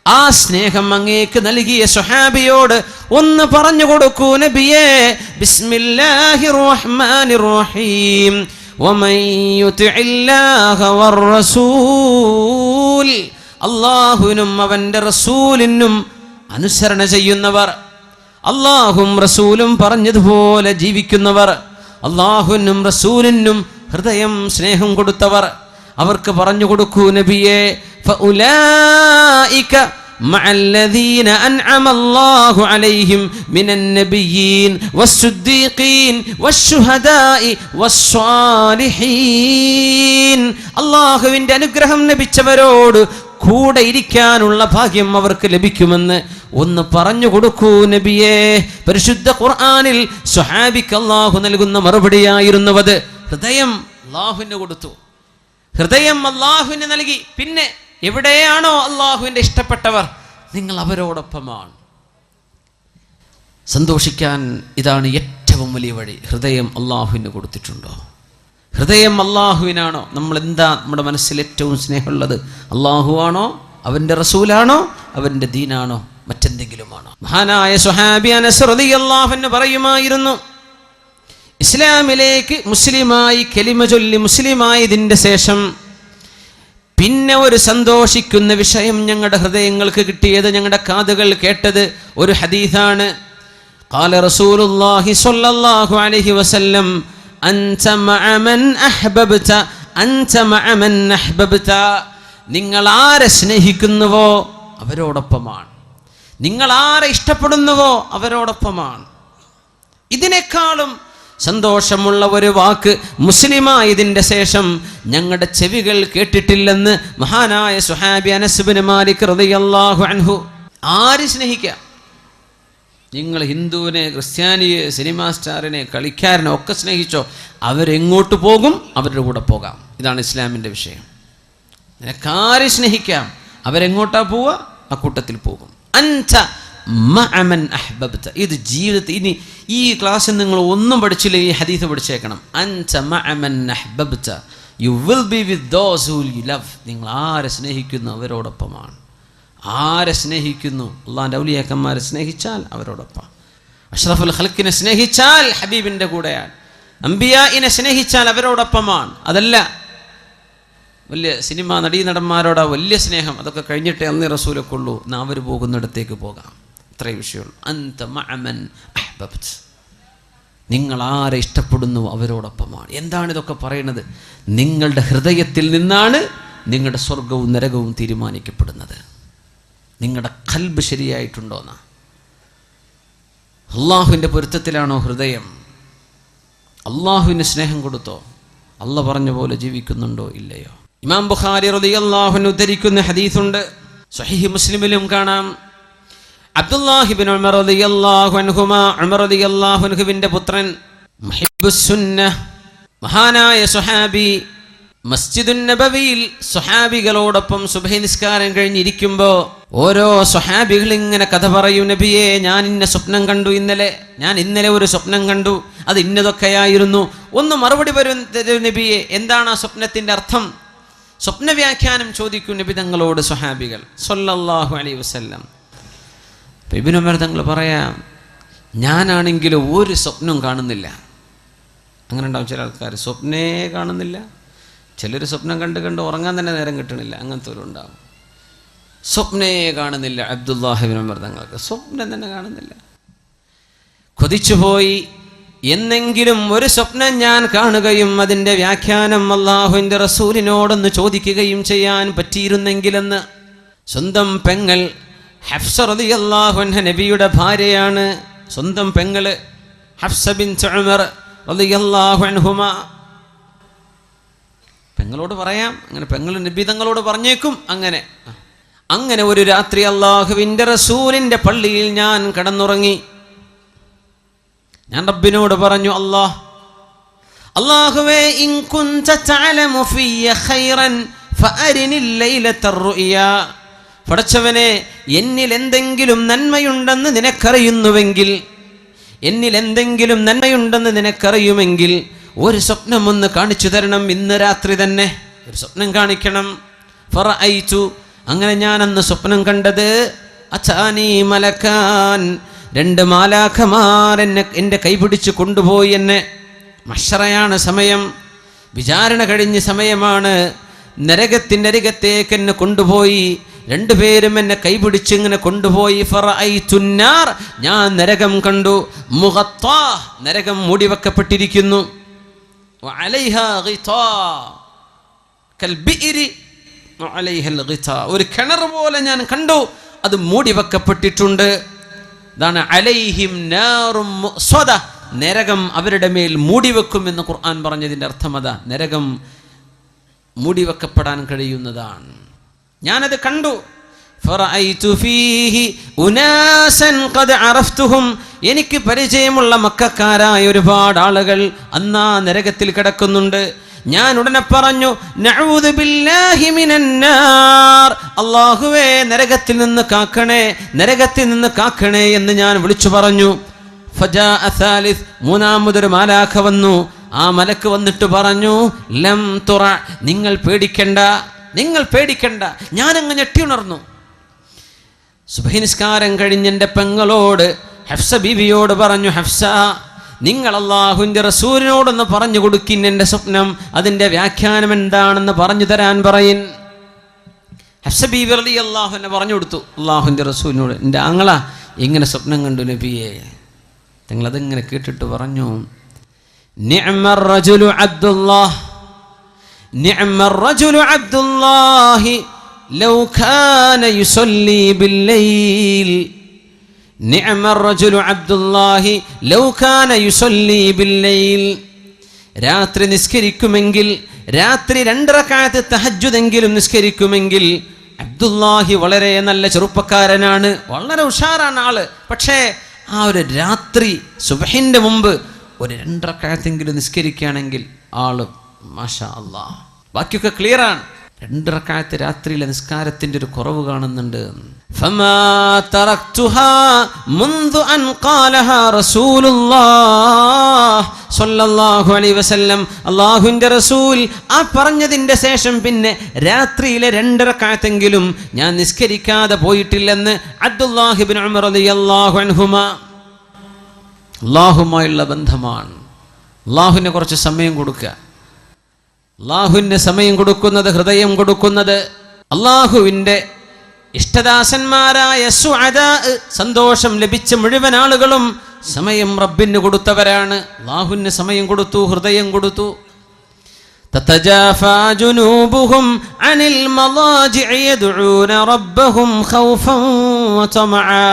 ആ സ്നേഹം അങ്ങേക്ക് നൽകിയ സ്വഹാബിയോട് ഒന്ന് പറഞ്ഞു കൊടുക്കൂ നബിയെ, ബിസ്മില്ലാഹിർ റഹ്മാനിർ റഹീം. വമൻ യുതിഇല്ലാഹ വർ-റസൂൽ, അല്ലാഹുവിനും അവന്റെ റസൂലിനും അനുസരണ ചെയ്യുന്നവർ, അല്ലാഹും റസൂലും പറഞ്ഞതുപോലെ ജീവിക്കുന്നവർ, അല്ലാഹുവിനും റസൂലിനും ഹൃദയം സ്നേഹം കൊടുത്തവർ, അവർക്ക് പറഞ്ഞു കൊടുക്കൂ നബിയെ, ഫഉലൈക മഅല്ലദീന അൻഅമ അല്ലാഹു അലൈഹിം മിനൻ നബിയ്യീൻ വസ്സുദ്ദീഖീൻ വശുഹദാഇ വസ്സാലിഹീൻ. അല്ലാഹുവിൻ്റെ അനുഗ്രഹം ലഭിച്ചവരോട് കൂടെ ഇരിക്കാനുള്ള ഭാഗ്യം അവർക്ക് ലഭിക്കുമെന്ന് ഒന്ന് പറഞ്ഞു കൊടുക്കൂ നബിയേ. പരിശുദ്ധ ഖുർആനിൽ സ്വഹാബിക്ക് അല്ലാഹു നൽകുന്ന മറുപടിയായിരുന്നത്. ഹൃദയം അല്ലാഹുവിന് കൊടുത്തു, ഹൃദയം അല്ലാഹുവിന് നൽകി. പിന്നെ എവിടെയാണോ അല്ലാഹുവിൻ്റെ ഇഷ്ടപ്പെട്ടവർ, നിങ്ങൾ അവരോടൊപ്പമാണ്. സന്തോഷിക്കാൻ ഇതാണ് ഏറ്റവും വലിയ വഴി. ഹൃദയം അല്ലാഹുവിന് കൊടുത്തിട്ടുണ്ടോ? ഹൃദയം അല്ലാഹുവിനാണോ? നമ്മൾ എന്താ നമ്മുടെ മനസ്സിൽ ഏറ്റവും സ്നേഹമുള്ളത്? അല്ലാഹു ആണോ, അവൻ്റെ റസൂലാണോ, അവൻ്റെ ദീനാണോ, മറ്റെന്തെങ്കിലുമാണോ? മഹാനായ സ്വഹാബി അനസ് റളിയല്ലാഹു അൻഹു പറയുമായിരുന്നു, ഇസ്ലാമിലേക്ക് മുസ്ലിമായി കലിമ ചൊല്ലി മുസ്ലിമായതിൻ്റെ ശേഷം പിന്നെ ഒരു സന്തോഷിക്കുന്ന വിഷയം ഞങ്ങളുടെ ഹൃദയങ്ങൾക്ക് കിട്ടിയത്, ഞങ്ങളുടെ കാതുകൾ കേട്ടത് ഒരു ഹദീസാണ്. ഖാല റസൂലുള്ളാഹി സ്വല്ലല്ലാഹു അലൈഹി വസല്ലം അൻത മഅ മൻ അഹ്ബബ്ത അൻത മഅ മൻ അഹ്ബബ്ത. നിങ്ങൾ ആരെ സ്നേഹിക്കുന്നുവോ അവരോടൊപ്പമാണ്, നിങ്ങൾ ആരെ ഇഷ്ടപ്പെടുന്നുവോ അവരോടൊപ്പമാണ്. ഇതിനേക്കാളും സന്തോഷമുള്ള ഒരു വാക്ക് മുസ്ലിമായതിൻ്റെ ശേഷം ഞങ്ങളുടെ ചെവികൾ കേട്ടിട്ടില്ലെന്ന് മഹാനായ സുഹാബി അനസ് ഇബ്നു മാലിക് റളിയല്ലാഹു അൻഹു. ആര് സ്നേഹിക്കാം? നിങ്ങൾ ഹിന്ദുവിനെ, ക്രിസ്ത്യാനിയെ, സിനിമാ സ്റ്റാറിനെ, കളിക്കാരനെ ഒക്കെ സ്നേഹിച്ചോ, അവരെങ്ങോട്ട് പോകും അവരുടെ കൂടെ പോകാം. ഇതാണ് ഇസ്ലാമിൻ്റെ വിഷയം. നിനക്കാരെ സ്നേഹിക്കാം, അവരെങ്ങോട്ടാ പോവുക ആ കൂട്ടത്തിൽ പോകും. അൻത മഅമൻ അഹ്ബബ്ത. ഇത് ജീവിതത്തിൽ ഇനി ഈ ക്ലാസ്സിൽ നിങ്ങൾ ഒന്നും പഠിച്ചില്ല, ഈ ഹദീസ് പഠിച്ചേക്കണം. അൻത മഅമൻ അഹ്ബബ്ത, you will be with those who you love. നിങ്ങൾ ആരെ സ്നേഹിക്കുന്നു അവരോടൊപ്പമാണ്. ആരെ സ്നേഹിക്കുന്നു, അള്ളാഹിൻ്റെ ഔലിയാക്കന്മാരെ സ്നേഹിച്ചാൽ അവരോടൊപ്പം. അഷ്റഫുൽ ഖൽഖിനെ സ്നേഹിച്ചാൽ ഹബീബിൻ്റെ കൂടെയാണ്. അംബിയാഇനെ സ്നേഹിച്ചാൽ അവരോടൊപ്പമാണ്. അതല്ല വലിയ സിനിമാ നടീനടന്മാരോടാ വലിയ സ്നേഹം, അതൊക്കെ കഴിഞ്ഞിട്ടേ അന്നേ റസൂലൊക്കെ ഉള്ളൂ. എന്നാൽ അവർ പോകുന്നിടത്തേക്ക് പോകാം. അത്രയും വിഷയമുള്ളൂ. അൻത മഅമൻ അഹ്ബബ്ത, നിങ്ങൾ ആരെ ഇഷ്ടപ്പെടുന്നു അവരോടൊപ്പമാണ്. എന്താണ് ഇതൊക്കെ പറയുന്നത്? നിങ്ങളുടെ ഹൃദയത്തിൽ നിന്നാണ് നിങ്ങളുടെ സ്വർഗവും നരകവും തീരുമാനിക്കപ്പെടുന്നത്. നിങ്ങളുടെ ഖൽബ് ശരിയായിട്ടുണ്ടോന്നാ. അള്ളാഹുവിൻ്റെ പൊരുത്തത്തിലാണോ ഹൃദയം? അള്ളാഹുവിന് സ്നേഹം കൊടുത്തോ? അള്ളാഹ് പറഞ്ഞ പോലെ ജീവിക്കുന്നുണ്ടോ ഇല്ലയോ? ഇമാം ബുഖാരി റളിയല്ലാഹു അൻഹു ഉദ്ധരിക്കുന്ന ഹദീസുണ്ട്, സ്വഹീഹ് മുസ്ലിമിലും കാണാം. അബ്ദുല്ലാഹി ഇബ്നു ഉമർ റളിയല്ലാഹു അൻഹുമാ, ഉമർ റളിയല്ലാഹു അൻഹുവിൻ്റെ പുത്രൻ, മുഹിബ്ബുസ് സുന്നഹ്, മഹാനായ സ്വഹാബി, മസ്ജിദുൻ നബവിയിൽ സ്വഹാബികളോടൊപ്പം സുബ്ഹി നിസ്കാരം കഴിഞ്ഞിരിക്കുമ്പോൾ ഓരോ സ്വഹാബികൾ ഇങ്ങനെ കഥ പറയും. നബിയെ, ഞാൻ ഇന്ന സ്വപ്നം കണ്ടു ഇന്നലെ, ഞാൻ ഇന്നലെ ഒരു സ്വപ്നം കണ്ടു, അത് ഇന്നതൊക്കെയായിരുന്നു. ഒന്ന് മറുപടി വരും നബിയെ, എന്താണ് ആ സ്വപ്നത്തിൻ്റെ അർത്ഥം? സ്വപ്ന വ്യാഖ്യാനം ചോദിക്കും നബി തങ്ങളോട് സ്വഹാബികൾ സ്വല്ലല്ലാഹു അലൈഹി വസല്ലം. ഇബ്നു ഉമർ തങ്ങൾ പറയാം, ഞാനാണെങ്കിൽ ഒരു സ്വപ്നം കാണുന്നില്ല. അങ്ങനെ ഉണ്ടാവും ചില ആൾക്കാർ, സ്വപ്നേ കാണുന്നില്ല. ചിലർ സ്വപ്നം കണ്ട് കണ്ട് ഉറങ്ങാൻ തന്നെ നേരം കിട്ടണില്ല, അങ്ങനത്തെ ഒരു ഉണ്ടാവും. സ്വപ്നേ കാണുന്നില്ല. അബ്ദുല്ലാഹി ഇബ്നു ഉമർ തങ്ങൾക്ക് സ്വപ്നം തന്നെ കാണുന്നില്ല. കൊതിച്ചുപോയി, എന്നെങ്കിലും ഒരു സ്വപ്നം ഞാൻ കാണുകയും അതിൻ്റെ വ്യാഖ്യാനം അള്ളാഹുവിൻ്റെ റസൂലിനോടൊന്ന് ചോദിക്കുകയും ചെയ്യാൻ പറ്റിയിരുന്നെങ്കിലെന്ന്. സ്വന്തം പെങ്ങൾ ഹഫ്സ റളിയല്ലാഹു അൻഹ നബിയുടെ ഭാര്യയാണ്. സ്വന്തം പെങ്ങള് ഹഫ്സ ബിൻത് ഉമർ റളിയല്ലാഹു അൻഹുമാ. പെങ്ങളോട് പറയാം, അങ്ങനെ പെങ്ങൾ നബി തങ്ങളോട് പറഞ്ഞേക്കും. അങ്ങനെ ഒരു രാത്രി അള്ളാഹുവിൻ്റെ റസൂലിൻ്റെ പള്ളിയിൽ ഞാൻ കിടന്നുറങ്ങി. ഞാൻ റബ്ബിനോട് പറഞ്ഞു, അല്ലാഹുവേ, ഇൻ കുൻത തഅലമു ഫിയ ഖൈറൻ ഫഅരിനി ലൈലത റുയാ. പടച്ചവനെ, എന്നിൽ എന്തെങ്കിലും നന്മയുണ്ടെന്ന് നിനക്കറിയുമെങ്കിൽ ഒരു സ്വപ്നം ഒന്ന് കാണിച്ചു തരണം. ഇന്ന് രാത്രി തന്നെ ഒരു സ്വപ്നം കാണിക്കണം. ഫറഅയ്തു, അങ്ങനെ ഞാൻ അന്ന് സ്വപ്നം കണ്ടത്, അതാനി മലക്കാൻ, 2 മാലാഖമാർ എൻ്റെ കൈപിടിച്ച് കൊണ്ടുപോയി. എന്നെ മഹ്ശറയാണ് സമയം, വിചാരണ കഴിഞ്ഞ സമയമാണ്. നരകത്തിൻ്റെ അരികത്തേക്ക് എന്നെ കൊണ്ടുപോയി. 2 പേരും എന്നെ കൈപിടിച്ച് ഇങ്ങനെ കൊണ്ടുപോയി. ഫറഅയ്തുന്നാർ, ഞാൻ നരകം കണ്ടു. മുഗത്താ, നരകം മൂടിവെക്കപ്പെട്ടിരിക്കുന്നു. വഅലൈഹാ ഗിതാ കൽബിഇരി വഅലൈഹൽ ഗിതാ, ഒരു കിണർ പോലെ ഞാൻ കണ്ടു, അത് മൂടിവെക്കപ്പെട്ടിട്ടുണ്ട്. ഇതാണ് അലൈഹിം നാറും മുഅ്സദ, നരകം അവരുടെ മേൽ മൂടിവെക്കും എന്ന് ഖുർആൻ പറഞ്ഞതിൻ്റെ അർത്ഥം അതാ. നരകം മൂടിവെക്കപ്പെടാൻ കഴിയുന്നതാണ്. ഞാനത് കണ്ടു. ഫറഅയ്തു ഫീഹി ഉനാസൻ ഖദ് അറഫ്തുഹും, എനിക്ക് പരിചയമുള്ള മക്കക്കാരായ ഒരുപാട് ആളുകൾ അന്നാ നരകത്തിൽ കിടക്കുന്നുണ്ട്. ഞാൻ ഉടനെ പറഞ്ഞു, നഊദു ബില്ലാഹി മിനന്നാർ, അല്ലാഹുവേ നരകത്തിൽ നിന്ന് കാക്കണേ എന്ന് ഞാൻ വിളിച്ചു പറഞ്ഞു. ഫജാഅ സാലിസ്, മൂന്നാമതൊരു മാലാഖ വന്നു. ആ മലക്ക് വന്നിട്ട് പറഞ്ഞു, ലം തുറ, നിങ്ങൾ പേടിക്കണ്ട. ഞാനങ്ങ് ഞെട്ടിയുണർന്നു. സുബ്ഹി നിസ്കാരം കഴിഞ്ഞ് എൻ്റെ പെങ്ങളോട് ഹഫ്സ ബീവിയോട് പറഞ്ഞു, ഹഫ്സ, നിങ്ങൾ അല്ലാഹുവിൻ്റെ റസൂലിനോടൊന്ന് പറഞ്ഞു കൊടുക്കിൻ എൻ്റെ സ്വപ്നം, അതിൻ്റെ വ്യാഖ്യാനം എന്താണെന്ന് പറഞ്ഞു തരാൻ പറയിൻ. ഹഫ്സ ബീവി റളിയല്ലാഹു അൻഹ പറഞ്ഞു കൊടുത്തു അല്ലാഹുവിൻ്റെ റസൂലിനോട്, എൻ്റെ ആങ്ങള ഇങ്ങനെ സ്വപ്നം കണ്ടു നബിയെ. നിങ്ങളതിങ്ങനെ കേട്ടിട്ട് പറഞ്ഞു, നിഅ്മർ റജുലു അബ്ദുല്ലാഹ്, നിഅ്മർ റജുലു അബ്ദുല്ലാഹി ലൗ കാന യുസല്ലി ബില്ലൈൽ, നിഅ്മർ റജുലു അബ്ദുല്ലാഹി ലൗ കാന യുസല്ലി ബില്ലൈൽ. രാത്രി നിസ്കരിക്കുമെങ്കിൽ, രാത്രി 2 റക്അത്ത് തഹജ്ജുദെങ്കിലും നിസ്കരിക്കുമെങ്കിൽ അബ്ദുല്ലാഹി വളരെ നല്ല ചെറുപ്പക്കാരനാണ്, വളരെ ഉഷാറാണ് ആള്. പക്ഷേ ആ ഒരു രാത്രി സുബ്ഹിന്റെ മുമ്പ് ഒരു 2 റക്അത്തെങ്കിലും നിസ്കരിക്കുകയാണെങ്കിൽ ആള് മാഷാ അല്ലാഹ്. ബാക്കിയൊക്കെ ക്ലിയറാണ്. 2 റക്അത്ത് രാത്രിയിലെ നിസ്കാരത്തിന്റെ ഒരു കുറവ് കാണുന്നുണ്ട്. ഫമാ തറക്തുഹാ മുൻദു അൻ ഖാലഹാ റസൂലുള്ളാഹ് സ്വല്ലല്ലാഹു അലൈഹി വസല്ലം, അല്ലാഹുവിന്റെ റസൂൽ ആ പറഞ്ഞതിന്റെ ശേഷം പിന്നെ രാത്രിയിലെ 2 റക്അത്തെങ്കിലും ഞാൻ നിസ്കരിക്കാതെ പോയിട്ടില്ലെന്ന് അബ്ദുല്ലാഹ് ഇബ്നു ഉമർ റളിയല്ലാഹു അൻഹുമാ. അല്ലാഹുമായുള്ള ബന്ധമാണ്. അല്ലാഹുവിനെ കുറച്ച് സമയം കൊടുക്കുക. അല്ലാഹുവിന് സമയം കൊടുക്കുന്നത്, ഹൃദയം കൊടുക്കുന്നത്, അല്ലാഹുവിൻ്റെ ഇഷ്ടദാസന്മാരായ സുഅദാ, സന്തോഷം ലഭിച്ച മുഴുവൻ ആളുകളും സമയം റബ്ബിന് കൊടുത്തവരാണ്. അല്ലാഹുവിന് സമയം കൊടുത്തു, ഹൃദയം കൊടുത്തു. തതജാഫാ ജുനൂബുഹും അനിൽ മളാജിഇ യദ്ഊന റബ്ബഹും ഖൗഫൻ വതമആ,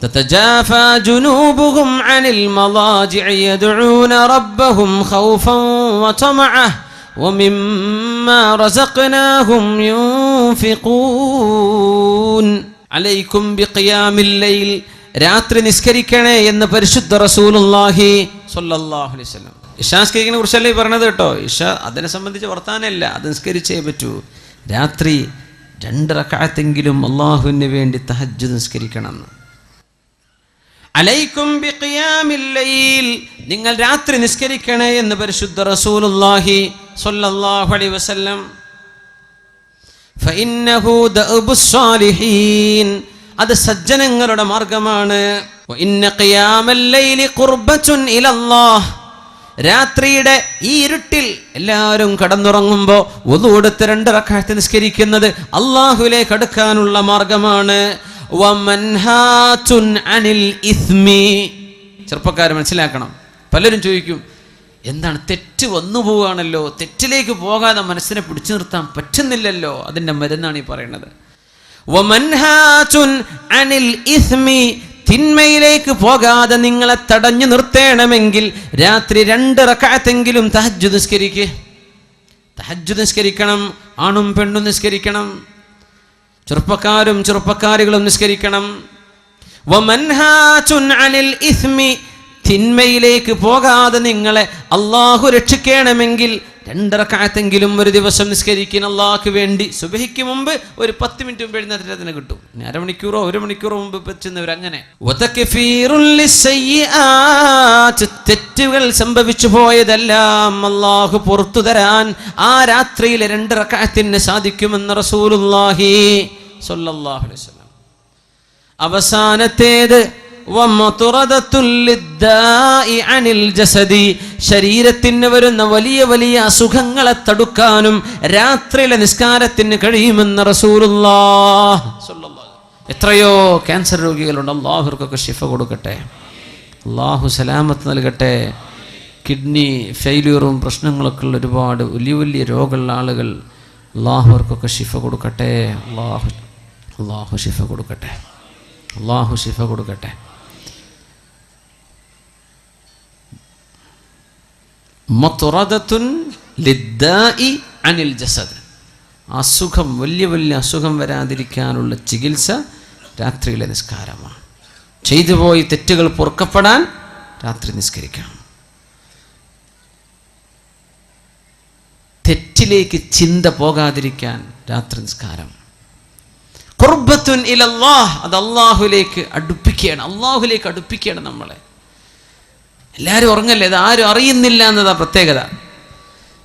തതജാഫാ ജുനൂബുഹും അനിൽ മളാജിഇ യദ്ഊന റബ്ബഹും ഖൗഫൻ വതമഅ ومما رزقناهم ينفقون عليكم بقيام الليل. രാത്രി നിസ്കരിക്കണേ എന്ന് പരിശുദ്ധ റസൂലുള്ളാഹി സ്വല്ലല്ലാഹു അലൈഹി വസല്ലം. ഇശാ നിസ്കരിക്കുന്നതിനെ കുറിച്ചല്ലേ പറഞ്ഞത് കേട്ടോ. ഇശ അതിനെ സംബന്ധിച്ച് വർത്താനല്ല, അത് നിസ്കരിച്ചേ പറ്റൂ. രാത്രി 2 റക്അത്തെങ്കിലും അല്ലാഹുവിന് വേണ്ടി തഹജ്ജുദ് നിസ്കരിക്കണം. അലൈക്കും ബിഖിയാമിൽ ലൈൽ, നിങ്ങൾ രാത്രി നിസ്കരിക്കണേ എന്ന് പരിശുദ്ധ റസൂലുള്ളാഹി സ്വല്ലല്ലാഹു അലൈഹി വസല്ലം. ഫഇന്നഹു ദഅബുസ് സാലിഹീൻ, അത് സജ്ജനങ്ങളുടെ മാർഗമാണ്. വഇന്ന ഖിയാമൽ ലൈലി ഖുർബത്തുൻ ഇലല്ലാഹ്, രാത്രിയുടെ ഈ ഇരുട്ടിൽ എല്ലാവരും കടന്നുറങ്ങുമ്പോൾ വുളു എടുത്ത് 2 റക്അത്ത് നിസ്കരിക്കുന്നത് അല്ലാഹുവിലേക്ക് അടുക്കാനുള്ള മാർഗമാണ്. വമൻഹാതുൻ അനിൽ ഇസ്മി, ചെറുപ്പക്കാർ മനസ്സിലാക്കണം. പലരും ചോദിക്കും, എന്താണ് തെറ്റ് വന്നു പോവുകയാണല്ലോ, തെറ്റിലേക്ക് പോകാതെ മനസ്സിനെ പിടിച്ചു നിർത്താൻ പറ്റുന്നില്ലല്ലോ, അതിൻ്റെ മരുന്നാണ് ഈ പറയുന്നത്. വമൻഹാതുൻ അനിൽ ഇസ്മി, തിന്മയിലേക്ക് പോകാതെ നിങ്ങളെ തടഞ്ഞു നിർത്തേണമെങ്കിൽ രാത്രി 2 റക്അത്തെങ്കിലും തഹജ്ജുദ് നിസ്കരിക്കുക. തഹജ്ജുദ് നിസ്കരിക്കണം. ആണും പെണ്ണും നിസ്കരിക്കണം. ചെറുപ്പക്കാരും ചെറുപ്പക്കാരികളും നിസ്കരിക്കണം. വമൻഹാതുൻ അനിൽ ഇസ്മി, തിന്മയിലേക്ക് പോകാതെ നിങ്ങളെ അല്ലാഹു രക്ഷിക്കണമെങ്കിൽ 2 റക്അത്തെങ്കിലും ഒരു ദിവസം നിസ്കരിക്കുന്ന അല്ലാഹുക്ക് വേണ്ടി. സുബഹിക്ക് മുമ്പ് ഒരു 10 മിനിറ്റ് മുമ്പ് എഴുന്നേറ്റത്തിന് കിട്ടും. അരമണിക്കൂറോ 1 മണിക്കൂറോ മുമ്പ് പറ്റുന്നവർ അങ്ങനെ. തെറ്റുകൾ സംഭവിച്ചു പോയതെല്ലാം അല്ലാഹു പുറത്തു തരാൻ ആ രാത്രിയിലെ 2 റക്അത്തിന് സാധിക്കുമെന്ന് റസൂലുള്ളാഹി സ്വല്ലല്ലാഹു അലൈഹി വസല്ലം. അവസാനത്തേത് ശരീരത്തിന് വരുന്ന വലിയ വലിയ അസുഖങ്ങളെ തടുക്കാനും രാത്രിയിലെ നിസ്കാരത്തിന് കഴിയുമെന്ന് റസൂലുള്ളാഹ് സ്വല്ലല്ലാഹു. എത്രയോ ക്യാൻസർ രോഗികളുണ്ട്. അല്ലാഹുവർക്കൊക്കെ ശിഫ കൊടുക്കട്ടെ, അല്ലാഹു സലാമത്ത് നൽകട്ടെ. കിഡ്നി ഫെയിലിയറും പ്രശ്നങ്ങളൊക്കെ ഉള്ള ഒരുപാട് വലിയ വലിയ രോഗമുള്ള ആളുകൾ, അല്ലാഹുവർക്കൊക്കെ ശിഫ കൊടുക്കട്ടെ. അല്ലാഹു ശിഫ കൊടുക്കട്ടെ, അല്ലാഹു ശിഫ കൊടുക്കട്ടെ. മത്റദത്തുൻ ലിദ്ദാഇ അനിൽ ജസദ്, അസുഖം, വലിയ വലിയ അസുഖം വരാതിരിക്കാനുള്ള ചികിത്സ രാത്രിയിലെ നിസ്കാരമാണ്. ചെയ്തു പോയി തെറ്റുകൾ പൊറുക്കപ്പെടാൻ രാത്രി നിസ്കരിക്കണം. തെറ്റിലേക്ക് ചിന്ത പോകാതിരിക്കാൻ രാത്രി നിസ്കാരം. ഖുർബത്തുൻ ഇലല്ലാഹ്, അത് അല്ലാഹുവിലേക്ക് അടുപ്പിക്കുകയാണ്. അല്ലാഹുവിലേക്ക് അടുപ്പിക്കുകയാണ് നമ്മളെ. എല്ലാവരും ഉറങ്ങല്ലേ, അത് ആരും അറിയുന്നില്ല എന്നതാ പ്രത്യേകത.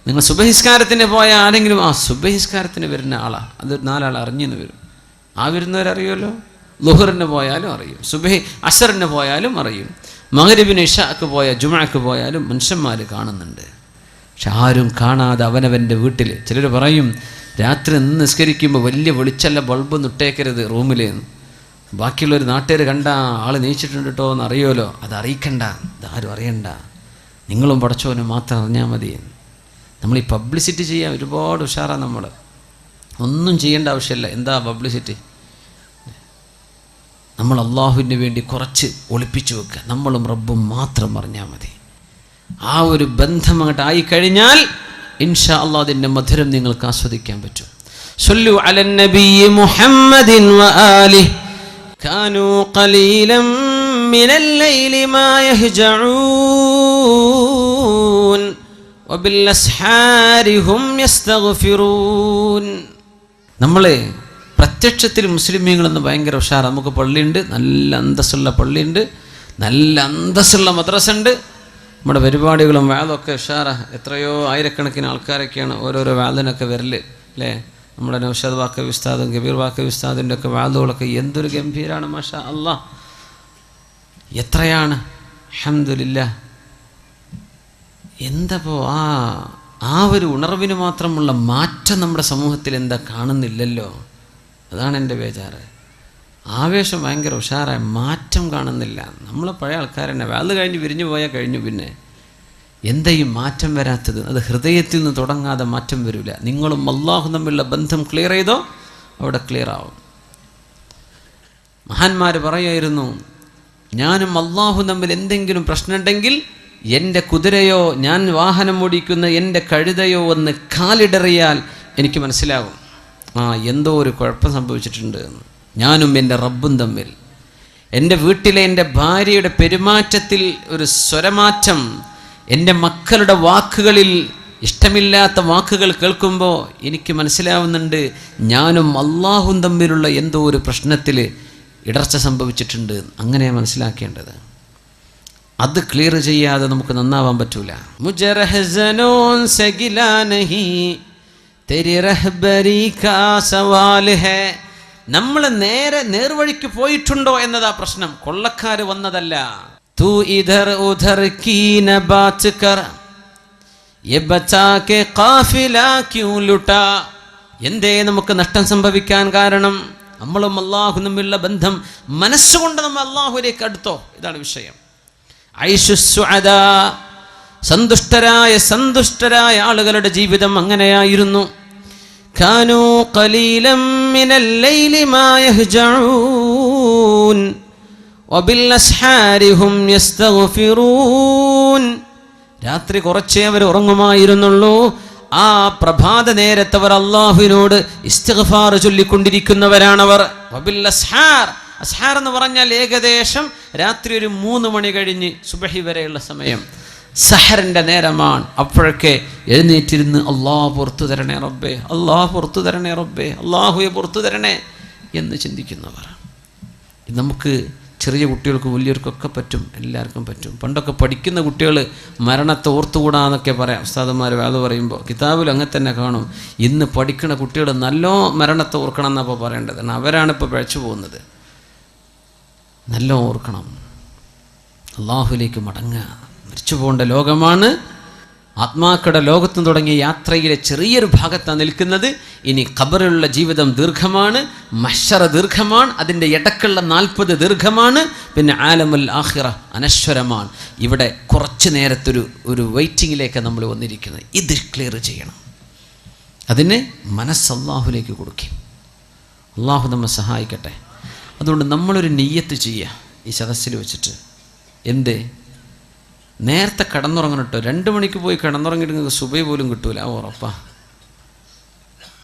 നിങ്ങൾ സുബഹിസ്കാരത്തിന് പോയ ആരെങ്കിലും സുബഹിസ്കാരത്തിന് വരുന്ന ആളാണ്, അത് 4 ആൾ അറിഞ്ഞെന്ന് വരും. ആ വരുന്നവരറിയുമല്ലോ. ളുഹറിന് പോയാലും അറിയും, സുബഹി അസറിന് പോയാലും അറിയും, മഗ്രിബിന് ഇശാക്ക് പോയ ജുമുഅക്ക് പോയാലും മനുഷ്യന്മാർ കാണുന്നുണ്ട്. പക്ഷെ ആരും കാണാതെ അവനവൻ്റെ വീട്ടിൽ. ചിലർ പറയും രാത്രി നിന്ന് നിസ്കരിക്കുമ്പോൾ വലിയ വെളിച്ചല്ല ബൾബ് നിട്ടേക്കരുത് റൂമിലേന്ന്. ബാക്കിയുള്ളൊരു നാട്ടുകാർ കണ്ട ആൾ നീച്ചിട്ടുണ്ട് കേട്ടോ എന്ന് അറിയുമല്ലോ, അത് അറിയിക്കണ്ട, ഇതാരും അറിയണ്ട, നിങ്ങളും പടച്ചോനും മാത്രം അറിഞ്ഞാൽ മതി. നമ്മൾ ഈ പബ്ലിസിറ്റി ചെയ്യാൻ ഒരുപാട് ഉഷാറാണ്. നമ്മൾ ഒന്നും ചെയ്യേണ്ട ആവശ്യമില്ല. എന്താ പബ്ലിസിറ്റി? നമ്മൾ അള്ളാഹുവിന് വേണ്ടി കുറച്ച് ഒളിപ്പിച്ചു വെക്കുക, നമ്മളും റബ്ബും മാത്രം അറിഞ്ഞാൽ മതി. ആ ഒരു ബന്ധം അങ്ങോട്ട് ആയിക്കഴിഞ്ഞാൽ ഇൻഷാ അള്ളാഹ് അതിൻ്റെ മധുരം നിങ്ങൾക്ക് ആസ്വദിക്കാൻ പറ്റും. സല്ലു അലൻ നബിയ്യി മുഹമ്മദിൻ വആലിഹി കാനൂ ഖലീലൻ മിനൽ ലൈലി മാ യഹ്ജഊൻ വബിൽ അസ്ഹാരി ഹും യസ്തഗ്ഫിറൂൻ. നമ്മൾ പ്രത്യക്ഷത്തിൽ മുസ്ലിമീങ്ങളെന്ന് ഭയങ്കര ഉഷാർ. നമുക്ക് പള്ളിയുണ്ട്, നല്ല അന്തസ്സുള്ള പള്ളിയുണ്ട്, നല്ല അന്തസ്സുള്ള മദ്രസ ഉണ്ട്, നമ്മുടെ പരിപാടികളും വാദമൊക്കെ ഉഷാറ. എത്രയോ ആയിരക്കണക്കിന് ആൾക്കാരൊക്കെയാണ് ഓരോരോ വാദിനൊക്കെ വരല് അല്ലേ. നമ്മുടെ നൗഷാദ് വാക്കവി ഉസ്താദും കബീർ വാക്കവി ഉസ്താദിൻ്റെ ഒക്കെ വാദുകളൊക്കെ എന്തൊരു ഗംഭീരാണ്, മാഷാ അല്ലാഹ്. എത്രയാണ്, അൽഹംദുലില്ലാഹ്. എന്തപ്പോൾ ആ ഒരു ഉണർവിന് മാത്രമുള്ള മാറ്റം നമ്മുടെ സമൂഹത്തിൽ എന്താ കാണുന്നില്ലല്ലോ. അതാണ് എൻ്റെ ബേജാറ്. ആവേശം ഭയങ്കര ഉഷാറായ മാറ്റം കാണുന്നില്ല. നമ്മളെ പഴയ ആൾക്കാർ തന്നെ അത് കഴിഞ്ഞ് വിരിഞ്ഞു പോയാൽ കഴിഞ്ഞു. പിന്നെ എന്താ ഈ മാറ്റം വരാത്തത്? അത് ഹൃദയത്തിൽ നിന്ന് തുടങ്ങാതെ മാറ്റം വരില്ല. നിങ്ങളും അല്ലാഹും തമ്മിലുള്ള ബന്ധം ക്ലിയർ ചെയ്തോ അവിടെ ക്ലിയർ ആവും. മഹാന്മാർ പറയുമായിരുന്നു, ഞാനും അല്ലാഹും തമ്മിൽ എന്തെങ്കിലും പ്രശ്നമുണ്ടെങ്കിൽ എൻ്റെ കുതിരയോ ഞാൻ വാഹനം ഓടിക്കുന്ന എൻ്റെ കഴുതയോ ഒന്ന് കാലിടറിയാൽ എനിക്ക് മനസ്സിലാകും എന്തോ ഒരു കുഴപ്പം സംഭവിച്ചിട്ടുണ്ട് എന്ന്. ഞാനും എൻ്റെ റബ്ബും തമ്മിൽ, എൻ്റെ വീട്ടിലെ എൻ്റെ ഭാര്യയുടെ പെരുമാറ്റത്തിൽ ഒരു സ്വരമാറ്റം, എൻ്റെ മക്കളുടെ വാക്കുകളിൽ ഇഷ്ടമില്ലാത്ത വാക്കുകൾ കേൾക്കുമ്പോൾ എനിക്ക് മനസ്സിലാവുന്നുണ്ട് ഞാനും അല്ലാഹും തമ്മിലുള്ള എന്തോ ഒരു പ്രശ്നത്തിൽ ഇടർച്ച സംഭവിച്ചിട്ടുണ്ട്. അങ്ങനെ മനസ്സിലാക്കേണ്ടത്. അത് ക്ലിയർ ചെയ്യാതെ നമുക്ക് നന്നാവാൻ പറ്റൂല. മുജറഹ്സനോൻ സഗിലാ നഹി തെരി റഹ്ബരി കാ സവാൽ ഹേ. നമ്മൾ നേർവഴിക്ക് പോയിട്ടുണ്ടോ എന്നതാ പ്രശ്നം, കൊള്ളക്കാർ വന്നതല്ല. തൂ ഇധർ ഉധർ കീ ന ബാത് കർ യെ ബച്ചാ കെ ഖാഫില ക്യൂ ലുട്ടാ. എന്തേ നമുക്ക് നഷ്ടം സംഭവിക്കാൻ കാരണം? നമ്മളും അല്ലാഹുവും തമ്മിലുള്ള ബന്ധം മനസ്സുകൊണ്ട് നമ്മൾ അല്ലാഹുവിലേക്ക് അടുത്തോ? ഇതാണ് വിഷയം. ഐഷു സുഅദാ, സന്തുഷ്ടരായ ആളുകളുടെ ജീവിതം അങ്ങനെയായിരുന്നു. കാനൂ ഖലീലൻ മിനൽ ലൈലി മാ യഹ്ജഊൻ വബിൽ അസ്ഹാരി ഹും യസ്തഗ്ഫിറൂൻ. രാത്രി കുറച്ചേ അവർ ഉറങ്ങുമായിരുന്നുള്ളൂ. ആ പ്രഭാത നേരത്തവർ അല്ലാഹുവിനോട് ഇസ്തിഗ്ഫാർ ചൊല്ലിക്കൊണ്ടിരിക്കുന്നവരാണവർ. വബിൽ അസ്ഹാർ, അസ്ഹാർ എന്ന് പറഞ്ഞാൽ ഏകദേശം രാത്രി ഒരു 3 മണി കഴിഞ്ഞ് സുബഹി വരെയുള്ള സമയം, സഹറിൻ്റെ നേരമാണ്. അപ്പോഴൊക്കെ എഴുന്നേറ്റിരുന്ന് അല്ലാഹു പുറത്തു തരണേ റബ്ബേ, അല്ലാഹു പുറത്തു തരണേ റബ്ബേ, അല്ലാഹുവെ പുറത്തു തരണേ എന്ന് ചിന്തിക്കുന്നവർ. നമുക്ക് ചെറിയ കുട്ടികൾക്കും വലിയവർക്കൊക്കെ പറ്റും, എല്ലാവർക്കും പറ്റും. പണ്ടൊക്കെ പഠിക്കുന്ന കുട്ടികൾ മരണത്തെ ഓർത്തുകൂടാന്നൊക്കെ പറയാം ഉസ്താദന്മാർ അത് പറയുമ്പോൾ. കിതാബിൽ അങ്ങനെ തന്നെ കാണും. ഇന്ന് പഠിക്കുന്ന കുട്ടികൾ നല്ലോ മരണത്തെ ഓർക്കണം എന്നപ്പോൾ പറയേണ്ടത്. അവരാണിപ്പോൾ പിഴച്ചു പോകുന്നത്. നല്ല ഓർക്കണം, അല്ലാഹുവിലേക്ക് മടങ്ങുക. മരിച്ചു പോകേണ്ട ലോകമാണ്. ആത്മാക്കളുടെ ലോകത്തും തുടങ്ങിയ യാത്രയിലെ ചെറിയൊരു ഭാഗത്താണ് നിൽക്കുന്നത്. ഇനി ഖബറിലുള്ള ജീവിതം ദീർഘമാണ്, മഹ്ശറ ദീർഘമാണ്, അതിൻ്റെ ഇടക്കുള്ള 40 ദീർഘമാണ്, പിന്നെ ആലമുൽ ആഖിറ അനശ്വരമാണ്. ഇവിടെ കുറച്ച് നേരത്തൊരു വെയിറ്റിങ്ങിലേക്ക് നമ്മൾ വന്നിരിക്കുന്നത്. ഇത് ക്ലിയർ ചെയ്യണം. അതിന് മനസ്സ് അല്ലാഹുവിലേക്ക് കൊടുക്കും. അല്ലാഹു നമ്മെ സഹായിക്കട്ടെ. അതുകൊണ്ട് നമ്മളൊരു നിയ്യത്ത് ചെയ്യുക ഈ സദസ്സിൽ വെച്ചിട്ട്. എന്തേ? നേരത്തെ കിടന്നുറങ്ങണം കേട്ടോ. 2 മണിക്ക് പോയി കിടന്നുറങ്ങിയിട്ട് നിങ്ങൾക്ക് സുബഹി പോലും കിട്ടൂല, ഉറപ്പാ.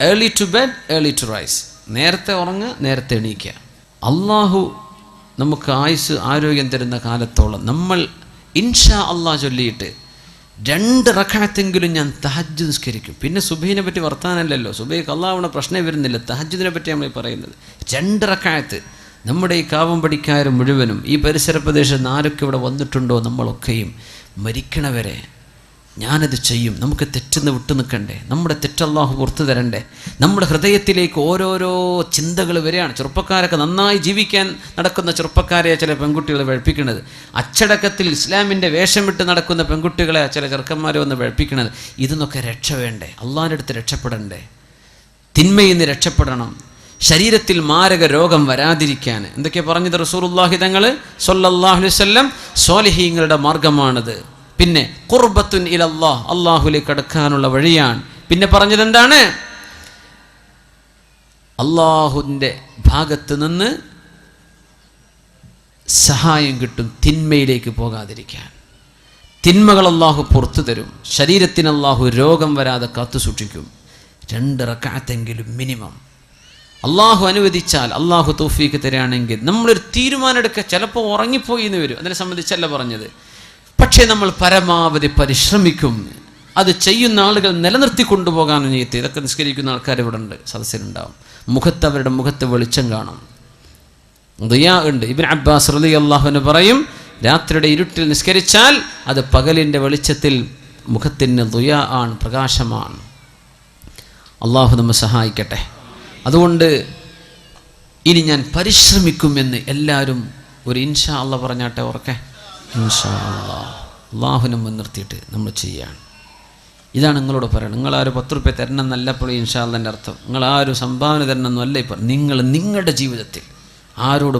Early to bed early to rise. നേരത്തെ ഉറങ്ങുക, നേരത്തെ എണീക്കുക. അള്ളാഹു നമുക്ക് ആയുസ് ആരോഗ്യം തരുന്ന കാലത്തോളം നമ്മൾ ഇൻഷാ അള്ളാഹ് ചൊല്ലിയിട്ട് 2 റക്അത്തെങ്കിലും ഞാൻ തഹജ്ജുദ് നിസ്കരിക്കും. പിന്നെ സുബഹിനെ പറ്റി വർത്താനല്ലല്ലോ, സുബഹിക്ക് അള്ളാഹുവിനെ പ്രശ്നം വരുന്നില്ല. തഹജ്ജുദിനെ പറ്റി നമ്മൾ പറയുന്നത് 2 റക്അത്ത്. നമ്മുടെ ഈ കാവം പടിക്കാർ മുഴുവനും ഈ പരിസര പ്രദേശത്ത് ആരൊക്കെ ഇവിടെ വന്നിട്ടുണ്ടോ നമ്മളൊക്കെയും മരിക്കണവരെ ഞാനത് ചെയ്യും. നമുക്ക് തെറ്റെന്ന് വിട്ടു നിൽക്കണ്ടേ? നമ്മുടെ തെറ്റല്ലാഹു പുറത്തു തരണ്ടേ? നമ്മുടെ ഹൃദയത്തിലേക്ക് ഓരോരോ ചിന്തകൾ വരികയാണ്. ചെറുപ്പക്കാരൊക്കെ നന്നായി ജീവിക്കാൻ നടക്കുന്ന ചെറുപ്പക്കാരെ ചില പെൺകുട്ടികൾ വഴപ്പിക്കുന്നത്, അച്ചടക്കത്തിൽ ഇസ്ലാമിൻ്റെ വേഷം വിട്ട് നടക്കുന്ന പെൺകുട്ടികളെ ചില ചെറുക്കന്മാരെ വന്ന് വഴപ്പിക്കുന്നത്. ഇതിന്നൊക്കെ രക്ഷ വേണ്ടേ? അള്ളാഹിൻ്റെ അടുത്ത് രക്ഷപ്പെടണ്ടേ? തിന്മയിൽ നിന്ന് രക്ഷപ്പെടണം, ശരീരത്തിൽ മാരക രോഗം വരാതിരിക്കാൻ എന്തൊക്കെയാ പറഞ്ഞത് റസൂലുള്ളാഹി തങ്ങൾ സ്വല്ലല്ലാഹു അലൈഹി വസല്ലം? സ്വാലിഹീങ്ങളുടെ മാർഗമാണത്. പിന്നെ ഖുർബത്തുൻ ഇലല്ലാഹ്, അള്ളാഹുലേക്ക് അടുക്കാനുള്ള വഴിയാണ്. പിന്നെ പറഞ്ഞത് എന്താണ്? അള്ളാഹുവിൻ്റെ ഭാഗത്ത് നിന്ന് സഹായം കിട്ടും തിന്മയിലേക്ക് പോകാതിരിക്കാൻ. തിന്മകൾ അള്ളാഹു പുറത്തു തരും. ശരീരത്തിന് അള്ളാഹു രോഗം വരാതെ കാത്തു സൂക്ഷിക്കും. 2 റക്അത്തെങ്കിലും മിനിമം. അള്ളാഹു അനുവദിച്ചാൽ, അള്ളാഹു തൗഫീക്ക് തരികയാണെങ്കിൽ നമ്മളൊരു തീരുമാനം എടുക്കുക. ചിലപ്പോൾ ഉറങ്ങിപ്പോയി എന്ന് വരും, അതിനെ സംബന്ധിച്ചല്ല പറഞ്ഞത്. പക്ഷേ നമ്മൾ പരമാവധി പരിശ്രമിക്കും. അത് ചെയ്യുന്ന ആളുകൾ നിലനിർത്തി കൊണ്ടുപോകാൻ നീയത്ത്. ഇതൊക്കെ നിസ്കരിക്കുന്ന ആൾക്കാർ ഇവിടെ ഉണ്ട്, സദസ്സിലുണ്ടാവും. അവരുടെ മുഖത്ത് വെളിച്ചം കാണും, ദുആ ഉണ്ട്. ഇബ്നു അബ്ബാസ് റളിയല്ലാഹു അൻഹു പറയും, രാത്രിയുടെ ഇരുട്ടിൽ നിസ്കരിച്ചാൽ അത് പകലിൻ്റെ വെളിച്ചത്തിൽ മുഖത്തിന് ദുആ ആണ്, പ്രകാശമാണ്. അള്ളാഹു നമ്മെ സഹായിക്കട്ടെ. അതുകൊണ്ട് ഇനി ഞാൻ പരിശ്രമിക്കുമെന്ന് എല്ലാവരും ഒരു ഇൻഷാ അല്ലാഹ് പറഞ്ഞാട്ടെ, ഉറക്കെ ഇൻഷാ അല്ലാഹ്. അള്ളാഹുവിനെ മുൻനിർത്തിയിട്ട് നമ്മൾ ചെയ്യാണ്. ഇതാണ് നിങ്ങളോട് പറയുന്നത്. നിങ്ങളാരും 10 രൂപ തരണം എന്നല്ല ഇപ്പോൾ ഇൻഷാ അല്ലാഹ് എൻ്റെ അർത്ഥം. നിങ്ങളാരും സംഭാവന തരണം എന്നല്ല. ഇപ്പം നിങ്ങൾ നിങ്ങളുടെ ജീവിതത്തിൽ ആരോട്